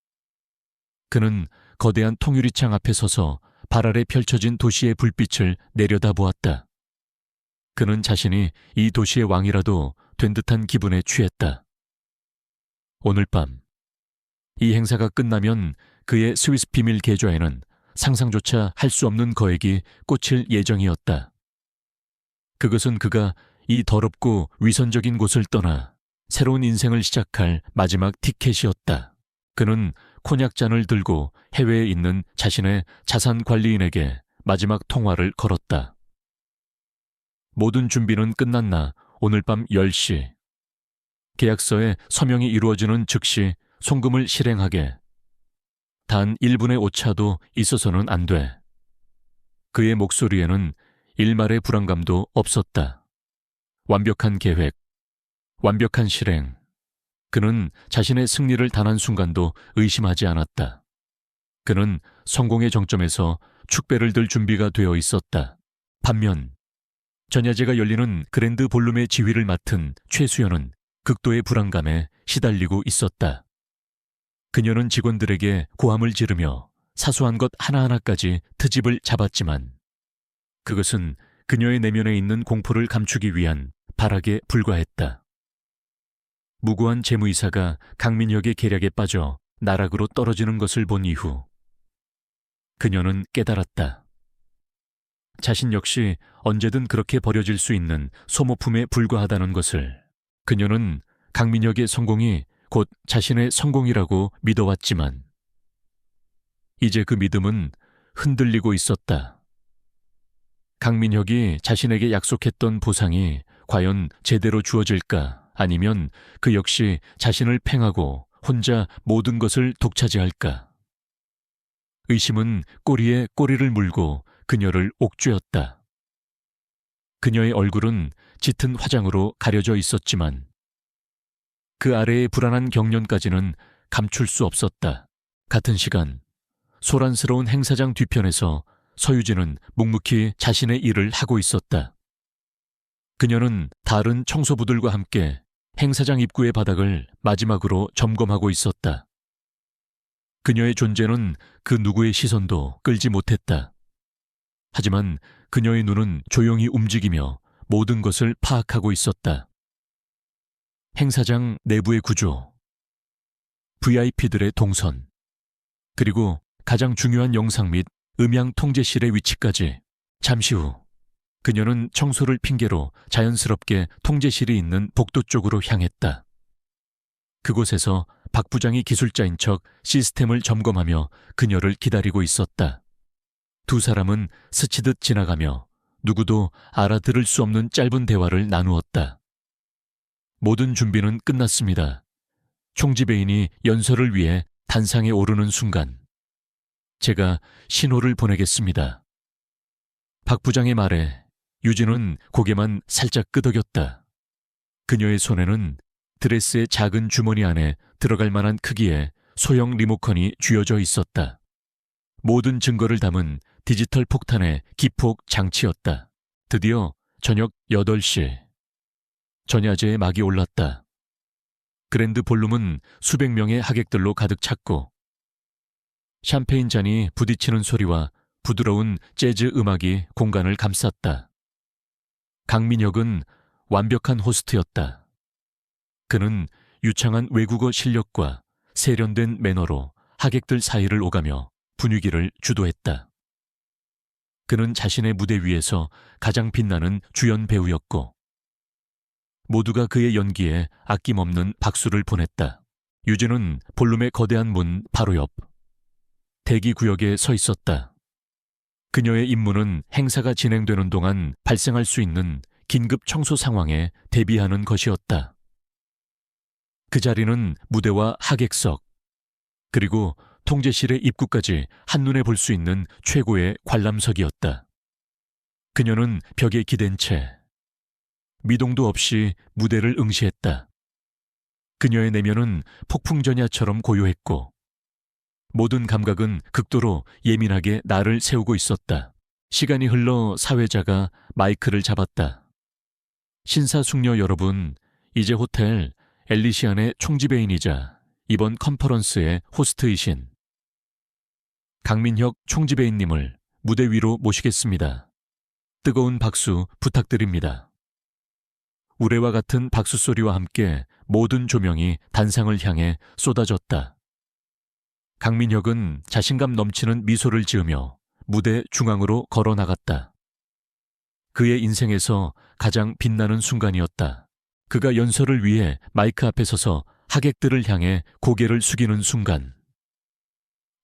그는 거대한 통유리창 앞에 서서 발 아래 펼쳐진 도시의 불빛을 내려다보았다. 그는 자신이 이 도시의 왕이라도 된 듯한 기분에 취했다. 오늘 밤, 이 행사가 끝나면 그의 스위스 비밀 계좌에는 상상조차 할 수 없는 거액이 꽂힐 예정이었다. 그것은 그가 이 더럽고 위선적인 곳을 떠나 새로운 인생을 시작할 마지막 티켓이었다. 그는 콘약잔을 들고 해외에 있는 자신의 자산 관리인에게 마지막 통화를 걸었다. 모든 준비는 끝났나 오늘 밤 10시. 계약서에 서명이 이루어지는 즉시 송금을 실행하게. 단 1분의 오차도 있어서는 안 돼. 그의 목소리에는 일말의 불안감도 없었다. 완벽한 계획, 완벽한 실행. 그는 자신의 승리를 단 한순간도 의심하지 않았다. 그는 성공의 정점에서 축배를 들 준비가 되어 있었다. 반면 전야제가 열리는 그랜드 볼룸의 지휘를 맡은 최수연은 극도의 불안감에 시달리고 있었다. 그녀는 직원들에게 고함을 지르며 사소한 것 하나하나까지 트집을 잡았지만 그것은 그녀의 내면에 있는 공포를 감추기 위한 발악에 불과했다. 무고한 재무이사가 강민혁의 계략에 빠져 나락으로 떨어지는 것을 본 이후 그녀는 깨달았다. 자신 역시 언제든 그렇게 버려질 수 있는 소모품에 불과하다는 것을. 그녀는 강민혁의 성공이 곧 자신의 성공이라고 믿어왔지만 이제 그 믿음은 흔들리고 있었다. 강민혁이 자신에게 약속했던 보상이 과연 제대로 주어질까, 아니면 그 역시 자신을 팽하고 혼자 모든 것을 독차지할까. 의심은 꼬리에 꼬리를 물고 그녀를 옥죄었다. 그녀의 얼굴은 짙은 화장으로 가려져 있었지만 그 아래의 불안한 경련까지는 감출 수 없었다. 같은 시간 소란스러운 행사장 뒤편에서 서유진은 묵묵히 자신의 일을 하고 있었다. 그녀는 다른 청소부들과 함께 행사장 입구의 바닥을 마지막으로 점검하고 있었다. 그녀의 존재는 그 누구의 시선도 끌지 못했다. 하지만 그녀의 눈은 조용히 움직이며 모든 것을 파악하고 있었다. 행사장 내부의 구조, VIP들의 동선, 그리고 가장 중요한 영상 및 음향 통제실의 위치까지. 잠시 후 그녀는 청소를 핑계로 자연스럽게 통제실이 있는 복도 쪽으로 향했다. 그곳에서 박 부장이 기술자인 척 시스템을 점검하며 그녀를 기다리고 있었다. 두 사람은 스치듯 지나가며 누구도 알아들을 수 없는 짧은 대화를 나누었다. 모든 준비는 끝났습니다. 총지배인이 연설을 위해 단상에 오르는 순간 제가 신호를 보내겠습니다. 박 부장의 말에 유진은 고개만 살짝 끄덕였다. 그녀의 손에는 드레스의 작은 주머니 안에 들어갈 만한 크기의 소형 리모컨이 쥐어져 있었다. 모든 증거를 담은 디지털 폭탄의 기폭 장치였다. 드디어 저녁 8시. 전야제의 막이 올랐다. 그랜드 볼룸은 수백 명의 하객들로 가득 찼고 샴페인 잔이 부딪히는 소리와 부드러운 재즈 음악이 공간을 감쌌다. 강민혁은 완벽한 호스트였다. 그는 유창한 외국어 실력과 세련된 매너로 하객들 사이를 오가며 분위기를 주도했다. 그는 자신의 무대 위에서 가장 빛나는 주연 배우였고 모두가 그의 연기에 아낌없는 박수를 보냈다. 유진은 볼룸의 거대한 문 바로 옆 대기구역에 서 있었다. 그녀의 임무는 행사가 진행되는 동안 발생할 수 있는 긴급 청소 상황에 대비하는 것이었다. 그 자리는 무대와 하객석, 그리고 통제실의 입구까지 한눈에 볼 수 있는 최고의 관람석이었다. 그녀는 벽에 기댄 채 미동도 없이 무대를 응시했다. 그녀의 내면은 폭풍전야처럼 고요했고 모든 감각은 극도로 예민하게 나를 세우고 있었다. 시간이 흘러 사회자가 마이크를 잡았다. 신사숙녀 여러분, 이제 호텔 엘리시안의 총지배인이자 이번 컨퍼런스의 호스트이신 강민혁 총지배인님을 무대 위로 모시겠습니다. 뜨거운 박수 부탁드립니다. 우레와 같은 박수 소리와 함께 모든 조명이 단상을 향해 쏟아졌다. 강민혁은 자신감 넘치는 미소를 지으며 무대 중앙으로 걸어 나갔다. 그의 인생에서 가장 빛나는 순간이었다. 그가 연설을 위해 마이크 앞에 서서 하객들을 향해 고개를 숙이는 순간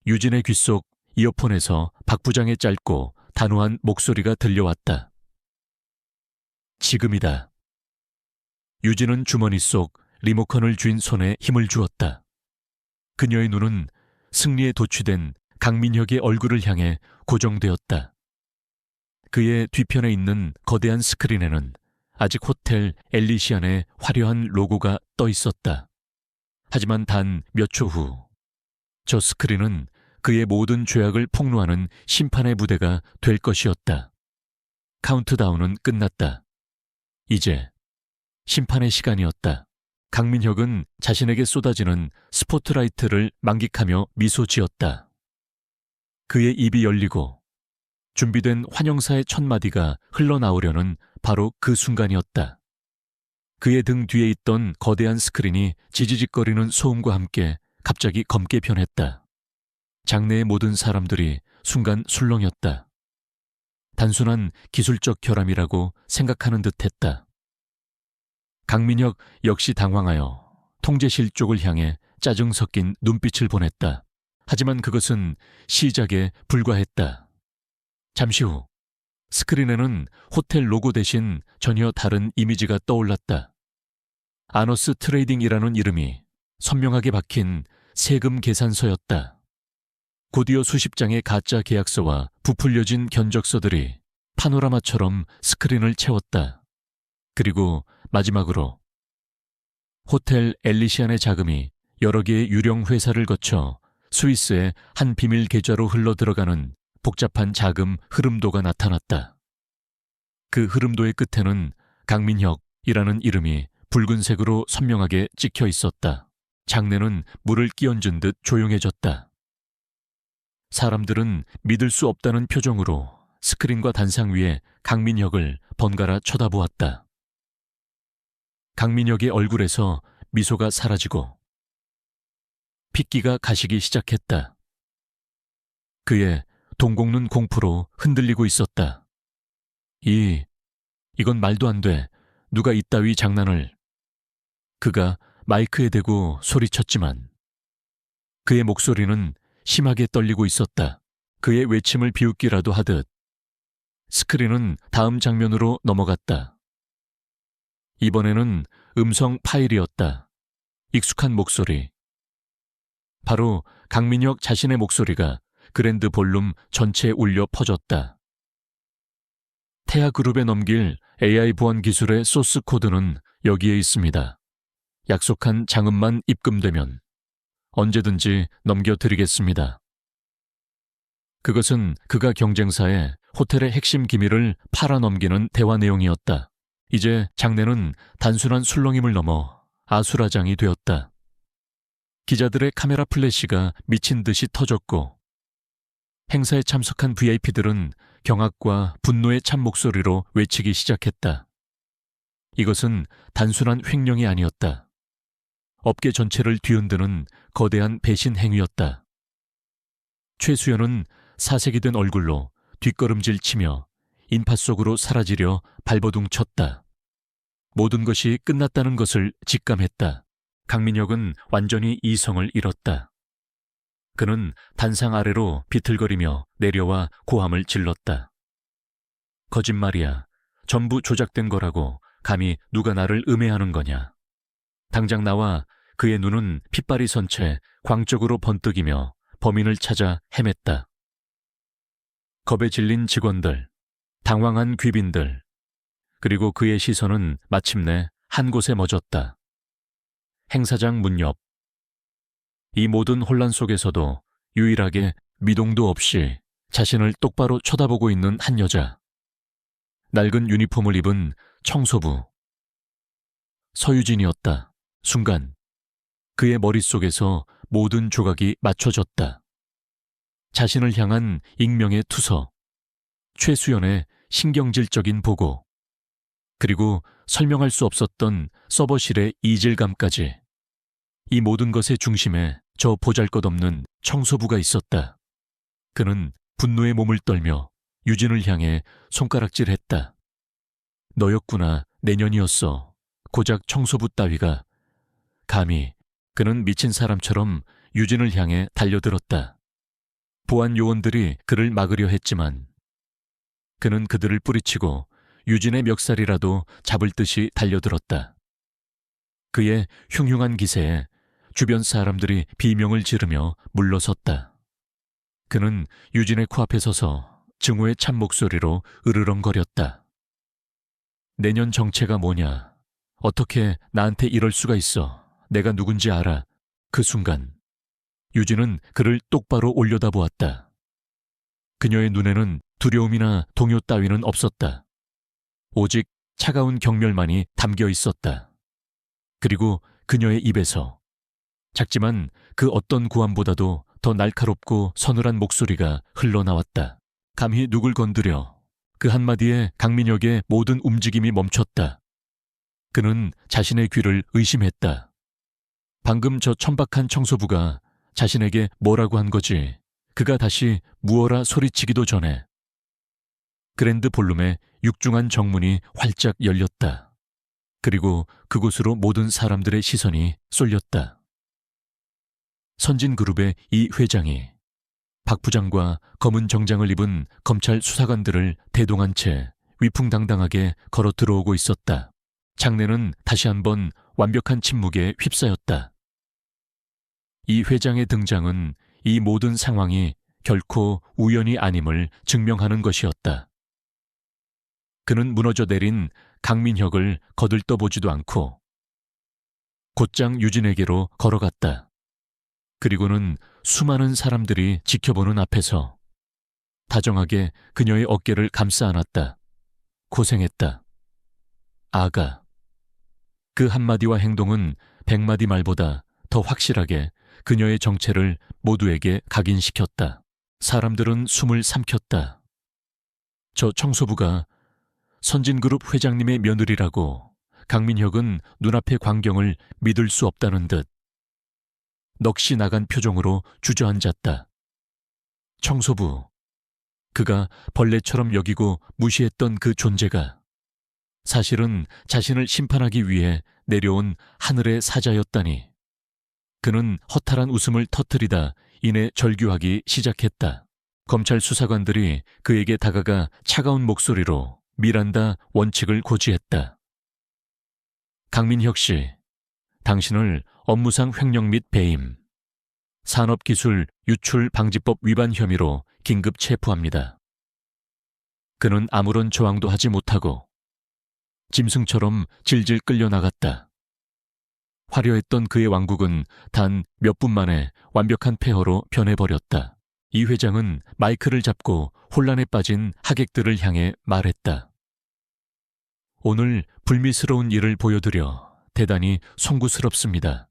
유진의 귓속 이어폰에서 박 부장의 짧고 단호한 목소리가 들려왔다. 지금이다. 유진은 주머니 속 리모컨을 쥔 손에 힘을 주었다. 그녀의 눈은 승리에 도취된 강민혁의 얼굴을 향해 고정되었다. 그의 뒤편에 있는 거대한 스크린에는 아직 호텔 엘리시안의 화려한 로고가 떠 있었다. 하지만 단 몇 초 후, 저 스크린은 그의 모든 죄악을 폭로하는 심판의 무대가 될 것이었다. 카운트다운은 끝났다. 이제 심판의 시간이었다. 강민혁은 자신에게 쏟아지는 스포트라이트를 만끽하며 미소 지었다. 그의 입이 열리고 준비된 환영사의 첫 마디가 흘러나오려는 바로 그 순간이었다. 그의 등 뒤에 있던 거대한 스크린이 지지직거리는 소음과 함께 갑자기 검게 변했다. 장내의 모든 사람들이 순간 술렁였다. 단순한 기술적 결함이라고 생각하는 듯했다. 강민혁 역시 당황하여 통제실 쪽을 향해 짜증 섞인 눈빛을 보냈다. 하지만 그것은 시작에 불과했다. 잠시 후 스크린에는 호텔 로고 대신 전혀 다른 이미지가 떠올랐다. 아너스 트레이딩이라는 이름이 선명하게 박힌 세금 계산서였다. 곧이어 수십 장의 가짜 계약서와 부풀려진 견적서들이 파노라마처럼 스크린을 채웠다. 그리고 마지막으로 호텔 엘리시안의 자금이 여러 개의 유령 회사를 거쳐 스위스의 한 비밀 계좌로 흘러들어가는 복잡한 자금 흐름도가 나타났다. 그 흐름도의 끝에는 강민혁이라는 이름이 붉은색으로 선명하게 찍혀 있었다. 장내는 물을 끼얹은 듯 조용해졌다. 사람들은 믿을 수 없다는 표정으로 스크린과 단상 위에 강민혁을 번갈아 쳐다보았다. 강민혁의 얼굴에서 미소가 사라지고 핏기가 가시기 시작했다. 그의 동공눈 공포로 흔들리고 있었다. 이건 말도 안 돼. 누가 이따위 장난을. 그가 마이크에 대고 소리쳤지만 그의 목소리는 심하게 떨리고 있었다. 그의 외침을 비웃기라도 하듯 스크린은 다음 장면으로 넘어갔다. 이번에는 음성 파일이었다. 익숙한 목소리. 바로 강민혁 자신의 목소리가 그랜드 볼룸 전체에 울려 퍼졌다. 태아그룹에 넘길 AI 보안 기술의 소스 코드는 여기에 있습니다. 약속한 자금만 입금되면 언제든지 넘겨드리겠습니다. 그것은 그가 경쟁사에 호텔의 핵심 기밀을 팔아넘기는 대화 내용이었다. 이제 장내는 단순한 술렁임을 넘어 아수라장이 되었다. 기자들의 카메라 플래시가 미친 듯이 터졌고 행사에 참석한 VIP들은 경악과 분노의 찬 목소리로 외치기 시작했다. 이것은 단순한 횡령이 아니었다. 업계 전체를 뒤흔드는 거대한 배신 행위였다. 최수연은 사색이 된 얼굴로 뒷걸음질 치며 인파 속으로 사라지려 발버둥 쳤다. 모든 것이 끝났다는 것을 직감했다. 강민혁은 완전히 이성을 잃었다. 그는 단상 아래로 비틀거리며 내려와 고함을 질렀다. 거짓말이야. 전부 조작된 거라고 감히 누가 나를 음해하는 거냐. 당장 나와. 그의 눈은 핏발이 선 채 광적으로 번뜩이며 범인을 찾아 헤맸다. 겁에 질린 직원들, 당황한 귀빈들, 그리고 그의 시선은 마침내 한 곳에 멎었다. 행사장 문 옆. 이 모든 혼란 속에서도 유일하게 미동도 없이 자신을 똑바로 쳐다보고 있는 한 여자. 낡은 유니폼을 입은 청소부. 서유진이었다. 순간 그의 머릿속에서 모든 조각이 맞춰졌다. 자신을 향한 익명의 투서, 최수연의 신경질적인 보고, 그리고 설명할 수 없었던 서버실의 이질감까지. 이 모든 것의 중심에 저 보잘것없는 청소부가 있었다. 그는 분노의 몸을 떨며 유진을 향해 손가락질했다. 너였구나. 내년이었어. 고작 청소부 따위가. 감히. 그는 미친 사람처럼 유진을 향해 달려들었다. 보안 요원들이 그를 막으려 했지만 그는 그들을 뿌리치고 유진의 멱살이라도 잡을 듯이 달려들었다. 그의 흉흉한 기세에 주변 사람들이 비명을 지르며 물러섰다. 그는 유진의 코앞에 서서 증오의 찬 목소리로 으르렁거렸다. 내년 정체가 뭐냐? 어떻게 나한테 이럴 수가 있어? 내가 누군지 알아. 그 순간 유진은 그를 똑바로 올려다보았다. 그녀의 눈에는 두려움이나 동요 따위는 없었다. 오직 차가운 경멸만이 담겨 있었다. 그리고 그녀의 입에서 작지만 그 어떤 구함보다도 더 날카롭고 서늘한 목소리가 흘러나왔다. 감히 누굴 건드려. 그 한마디에 강민혁의 모든 움직임이 멈췄다. 그는 자신의 귀를 의심했다. 방금 저 천박한 청소부가 자신에게 뭐라고 한 거지. 그가 다시 무어라 소리치기도 전에 그랜드 볼룸의 육중한 정문이 활짝 열렸다. 그리고 그곳으로 모든 사람들의 시선이 쏠렸다. 선진그룹의 이 회장이 박 부장과 검은 정장을 입은 검찰 수사관들을 대동한 채 위풍당당하게 걸어 들어오고 있었다. 장내는 다시 한번 완벽한 침묵에 휩싸였다. 이 회장의 등장은 이 모든 상황이 결코 우연이 아님을 증명하는 것이었다. 그는 무너져 내린 강민혁을 거들떠보지도 않고 곧장 유진에게로 걸어갔다. 그리고는 수많은 사람들이 지켜보는 앞에서 다정하게 그녀의 어깨를 감싸 안았다. 고생했다. 아가. 그 한마디와 행동은 100마디 말보다 더 확실하게 그녀의 정체를 모두에게 각인시켰다. 사람들은 숨을 삼켰다. 저 청소부가 선진그룹 회장님의 며느리라고 강민혁은 눈앞의 광경을 믿을 수 없다는 듯 넋이 나간 표정으로 주저앉았다. 청소부, 그가 벌레처럼 여기고 무시했던 그 존재가 사실은 자신을 심판하기 위해 내려온 하늘의 사자였다니. 그는 허탈한 웃음을 터뜨리다 이내 절규하기 시작했다. 검찰 수사관들이 그에게 다가가 차가운 목소리로 미란다 원칙을 고지했다. 강민혁 씨, 당신을 업무상 횡령 및 배임, 산업기술 유출 방지법 위반 혐의로 긴급 체포합니다. 그는 아무런 저항도 하지 못하고 짐승처럼 질질 끌려나갔다. 화려했던 그의 왕국은 단 몇 분 만에 완벽한 폐허로 변해버렸다. 이 회장은 마이크를 잡고 혼란에 빠진 하객들을 향해 말했다. 오늘 불미스러운 일을 보여드려 대단히 송구스럽습니다.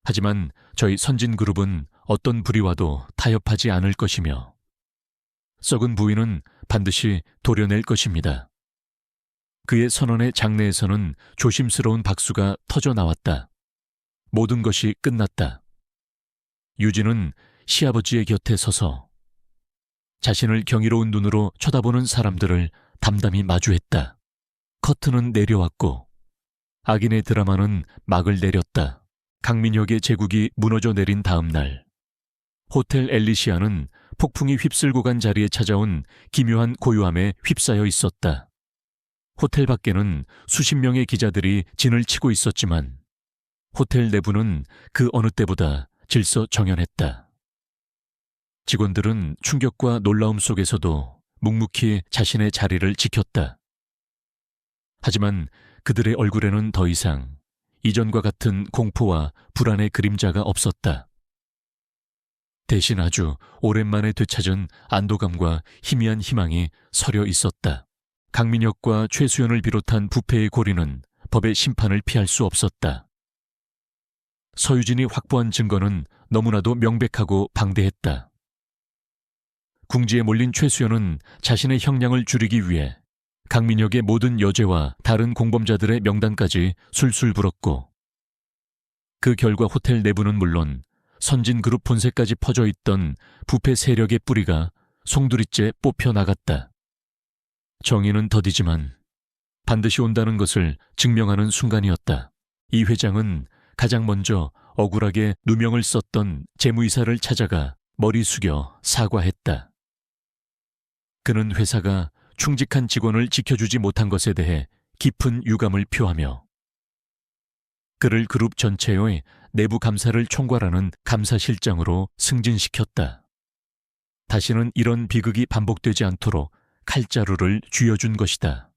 하지만 저희 선진그룹은 어떤 불의와도 타협하지 않을 것이며 썩은 부인은 반드시 도려낼 것입니다. 그의 선언의 장내에서는 조심스러운 박수가 터져 나왔다. 모든 것이 끝났다. 유진은 시아버지의 곁에 서서 자신을 경이로운 눈으로 쳐다보는 사람들을 담담히 마주했다. 커튼은 내려왔고 악인의 드라마는 막을 내렸다. 강민혁의 제국이 무너져 내린 다음 날 호텔 엘리시아는 폭풍이 휩쓸고 간 자리에 찾아온 기묘한 고요함에 휩싸여 있었다. 호텔 밖에는 수십 명의 기자들이 진을 치고 있었지만 호텔 내부는 그 어느 때보다 질서정연했다. 직원들은 충격과 놀라움 속에서도 묵묵히 자신의 자리를 지켰다. 하지만 그들의 얼굴에는 더 이상 이전과 같은 공포와 불안의 그림자가 없었다. 대신 아주 오랜만에 되찾은 안도감과 희미한 희망이 서려 있었다. 강민혁과 최수연을 비롯한 부패의 고리는 법의 심판을 피할 수 없었다. 서유진이 확보한 증거는 너무나도 명백하고 방대했다. 궁지에 몰린 최수연은 자신의 형량을 줄이기 위해 강민혁의 모든 여죄와 다른 공범자들의 명단까지 술술 불었고 그 결과 호텔 내부는 물론 선진그룹 본세까지 퍼져 있던 부패 세력의 뿌리가 송두리째 뽑혀 나갔다. 정의는 더디지만 반드시 온다는 것을 증명하는 순간이었다. 이 회장은 가장 먼저 억울하게 누명을 썼던 재무이사를 찾아가 머리 숙여 사과했다. 그는 회사가 충직한 직원을 지켜주지 못한 것에 대해 깊은 유감을 표하며 그를 그룹 전체의 내부 감사를 총괄하는 감사실장으로 승진시켰다. 다시는 이런 비극이 반복되지 않도록 칼자루를 쥐어준 것이다.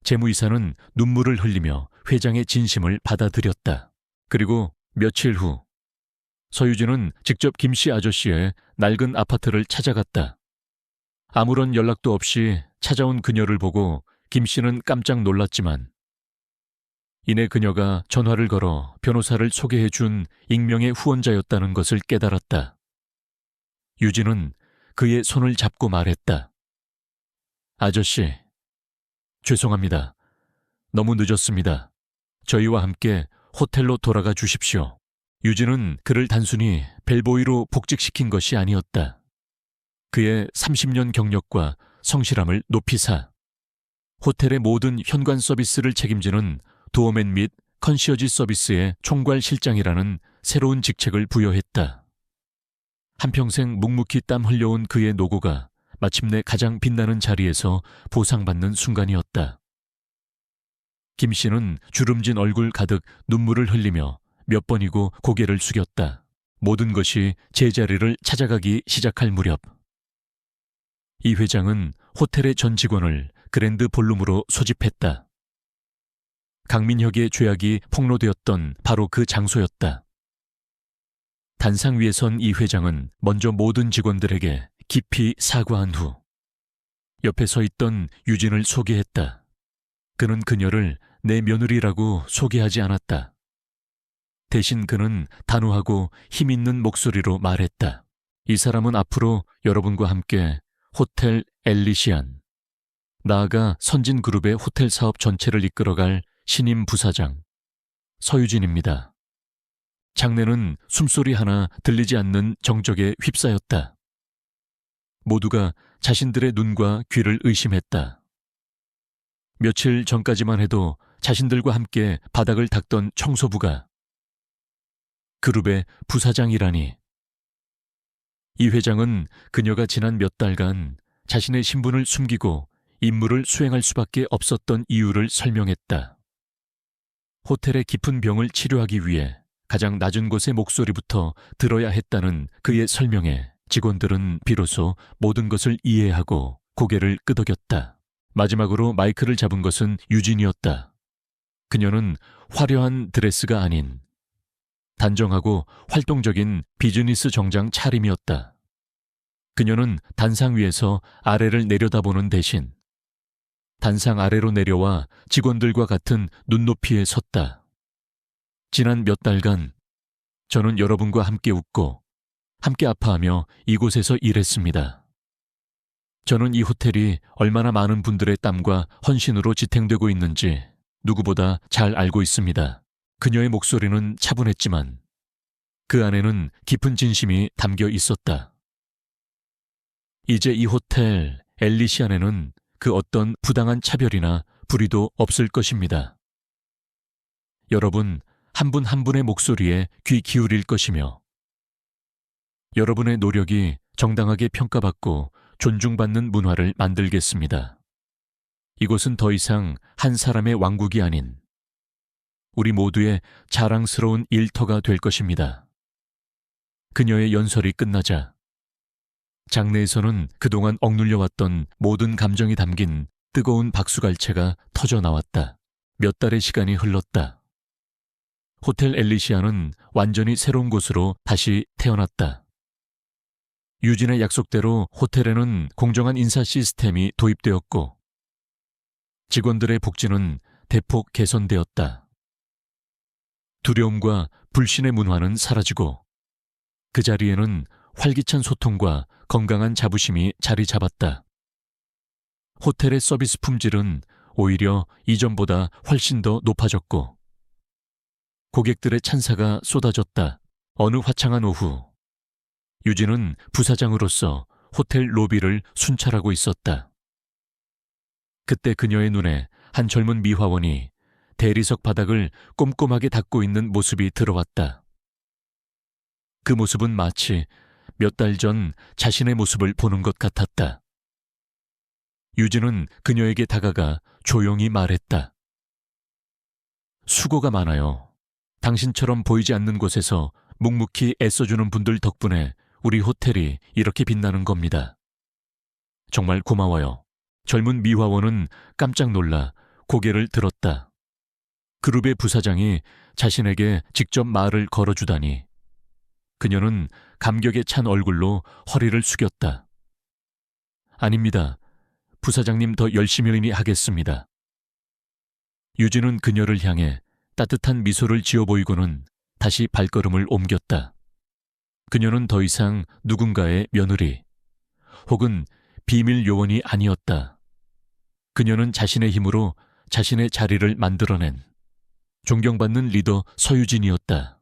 재무이사는 눈물을 흘리며 회장의 진심을 받아들였다. 그리고 며칠 후 서유진은 직접 김씨 아저씨의 낡은 아파트를 찾아갔다. 아무런 연락도 없이 찾아온 그녀를 보고 김 씨는 깜짝 놀랐지만 이내 그녀가 전화를 걸어 변호사를 소개해 준 익명의 후원자였다는 것을 깨달았다. 유진은 그의 손을 잡고 말했다. 아저씨, 죄송합니다. 너무 늦었습니다. 저희와 함께 호텔로 돌아가 주십시오. 유진은 그를 단순히 벨보이로 복직시킨 것이 아니었다. 그의 30년 경력과 성실함을 높이 사 호텔의 모든 현관 서비스를 책임지는 도어맨 및 컨시어지 서비스의 총괄 실장이라는 새로운 직책을 부여했다. 한평생 묵묵히 땀 흘려온 그의 노고가 마침내 가장 빛나는 자리에서 보상받는 순간이었다. 김 씨는 주름진 얼굴 가득 눈물을 흘리며 몇 번이고 고개를 숙였다. 모든 것이 제자리를 찾아가기 시작할 무렵 이 회장은 호텔의 전 직원을 그랜드 볼룸으로 소집했다. 강민혁의 죄악이 폭로되었던 바로 그 장소였다. 단상 위에 선 이 회장은 먼저 모든 직원들에게 깊이 사과한 후 옆에 서 있던 유진을 소개했다. 그는 그녀를 내 며느리라고 소개하지 않았다. 대신 그는 단호하고 힘있는 목소리로 말했다. 이 사람은 앞으로 여러분과 함께 호텔 엘리시안, 나아가 선진그룹의 호텔 사업 전체를 이끌어갈 신임 부사장 서유진입니다. 장내는 숨소리 하나 들리지 않는 정적에 휩싸였다. 모두가 자신들의 눈과 귀를 의심했다. 며칠 전까지만 해도 자신들과 함께 바닥을 닦던 청소부가 그룹의 부사장이라니. 이 회장은 그녀가 지난 몇 달간 자신의 신분을 숨기고 임무를 수행할 수밖에 없었던 이유를 설명했다. 호텔의 깊은 병을 치료하기 위해 가장 낮은 곳의 목소리부터 들어야 했다는 그의 설명에 직원들은 비로소 모든 것을 이해하고 고개를 끄덕였다. 마지막으로 마이크를 잡은 것은 유진이었다. 그녀는 화려한 드레스가 아닌 단정하고 활동적인 비즈니스 정장 차림이었다. 그녀는 단상 위에서 아래를 내려다보는 대신 단상 아래로 내려와 직원들과 같은 눈높이에 섰다. 지난 몇 달간 저는 여러분과 함께 웃고 함께 아파하며 이곳에서 일했습니다. 저는 이 호텔이 얼마나 많은 분들의 땀과 헌신으로 지탱되고 있는지 누구보다 잘 알고 있습니다. 그녀의 목소리는 차분했지만 그 안에는 깊은 진심이 담겨 있었다. 이제 이 호텔 엘리시안에는 그 어떤 부당한 차별이나 불의도 없을 것입니다. 여러분 한 분 한 분의 목소리에 귀 기울일 것이며 여러분의 노력이 정당하게 평가받고 존중받는 문화를 만들겠습니다. 이곳은 더 이상 한 사람의 왕국이 아닌 우리 모두의 자랑스러운 일터가 될 것입니다. 그녀의 연설이 끝나자 장내에서는 그동안 억눌려왔던 모든 감정이 담긴 뜨거운 박수갈채가 터져 나왔다. 몇 달의 시간이 흘렀다. 호텔 엘리시아는 완전히 새로운 곳으로 다시 태어났다. 유진의 약속대로 호텔에는 공정한 인사 시스템이 도입되었고 직원들의 복지는 대폭 개선되었다. 두려움과 불신의 문화는 사라지고 그 자리에는 활기찬 소통과 건강한 자부심이 자리 잡았다. 호텔의 서비스 품질은 오히려 이전보다 훨씬 더 높아졌고 고객들의 찬사가 쏟아졌다. 어느 화창한 오후 유진은 부사장으로서 호텔 로비를 순찰하고 있었다. 그때 그녀의 눈에 한 젊은 미화원이 대리석 바닥을 꼼꼼하게 닦고 있는 모습이 들어왔다. 그 모습은 마치 몇 달 전 자신의 모습을 보는 것 같았다. 유진은 그녀에게 다가가 조용히 말했다. 수고가 많아요. 당신처럼 보이지 않는 곳에서 묵묵히 애써주는 분들 덕분에 우리 호텔이 이렇게 빛나는 겁니다. 정말 고마워요. 젊은 미화원은 깜짝 놀라 고개를 들었다. 그룹의 부사장이 자신에게 직접 말을 걸어주다니. 그녀는 감격에 찬 얼굴로 허리를 숙였다. 아닙니다. 부사장님 더 열심히 하겠습니다. 유진은 그녀를 향해 따뜻한 미소를 지어 보이고는 다시 발걸음을 옮겼다. 그녀는 더 이상 누군가의 며느리 혹은 비밀 요원이 아니었다. 그녀는 자신의 힘으로 자신의 자리를 만들어낸 존경받는 리더 서유진이었다.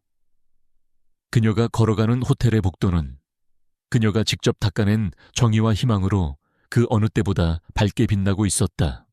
그녀가 걸어가는 호텔의 복도는 그녀가 직접 닦아낸 정의와 희망으로 그 어느 때보다 밝게 빛나고 있었다.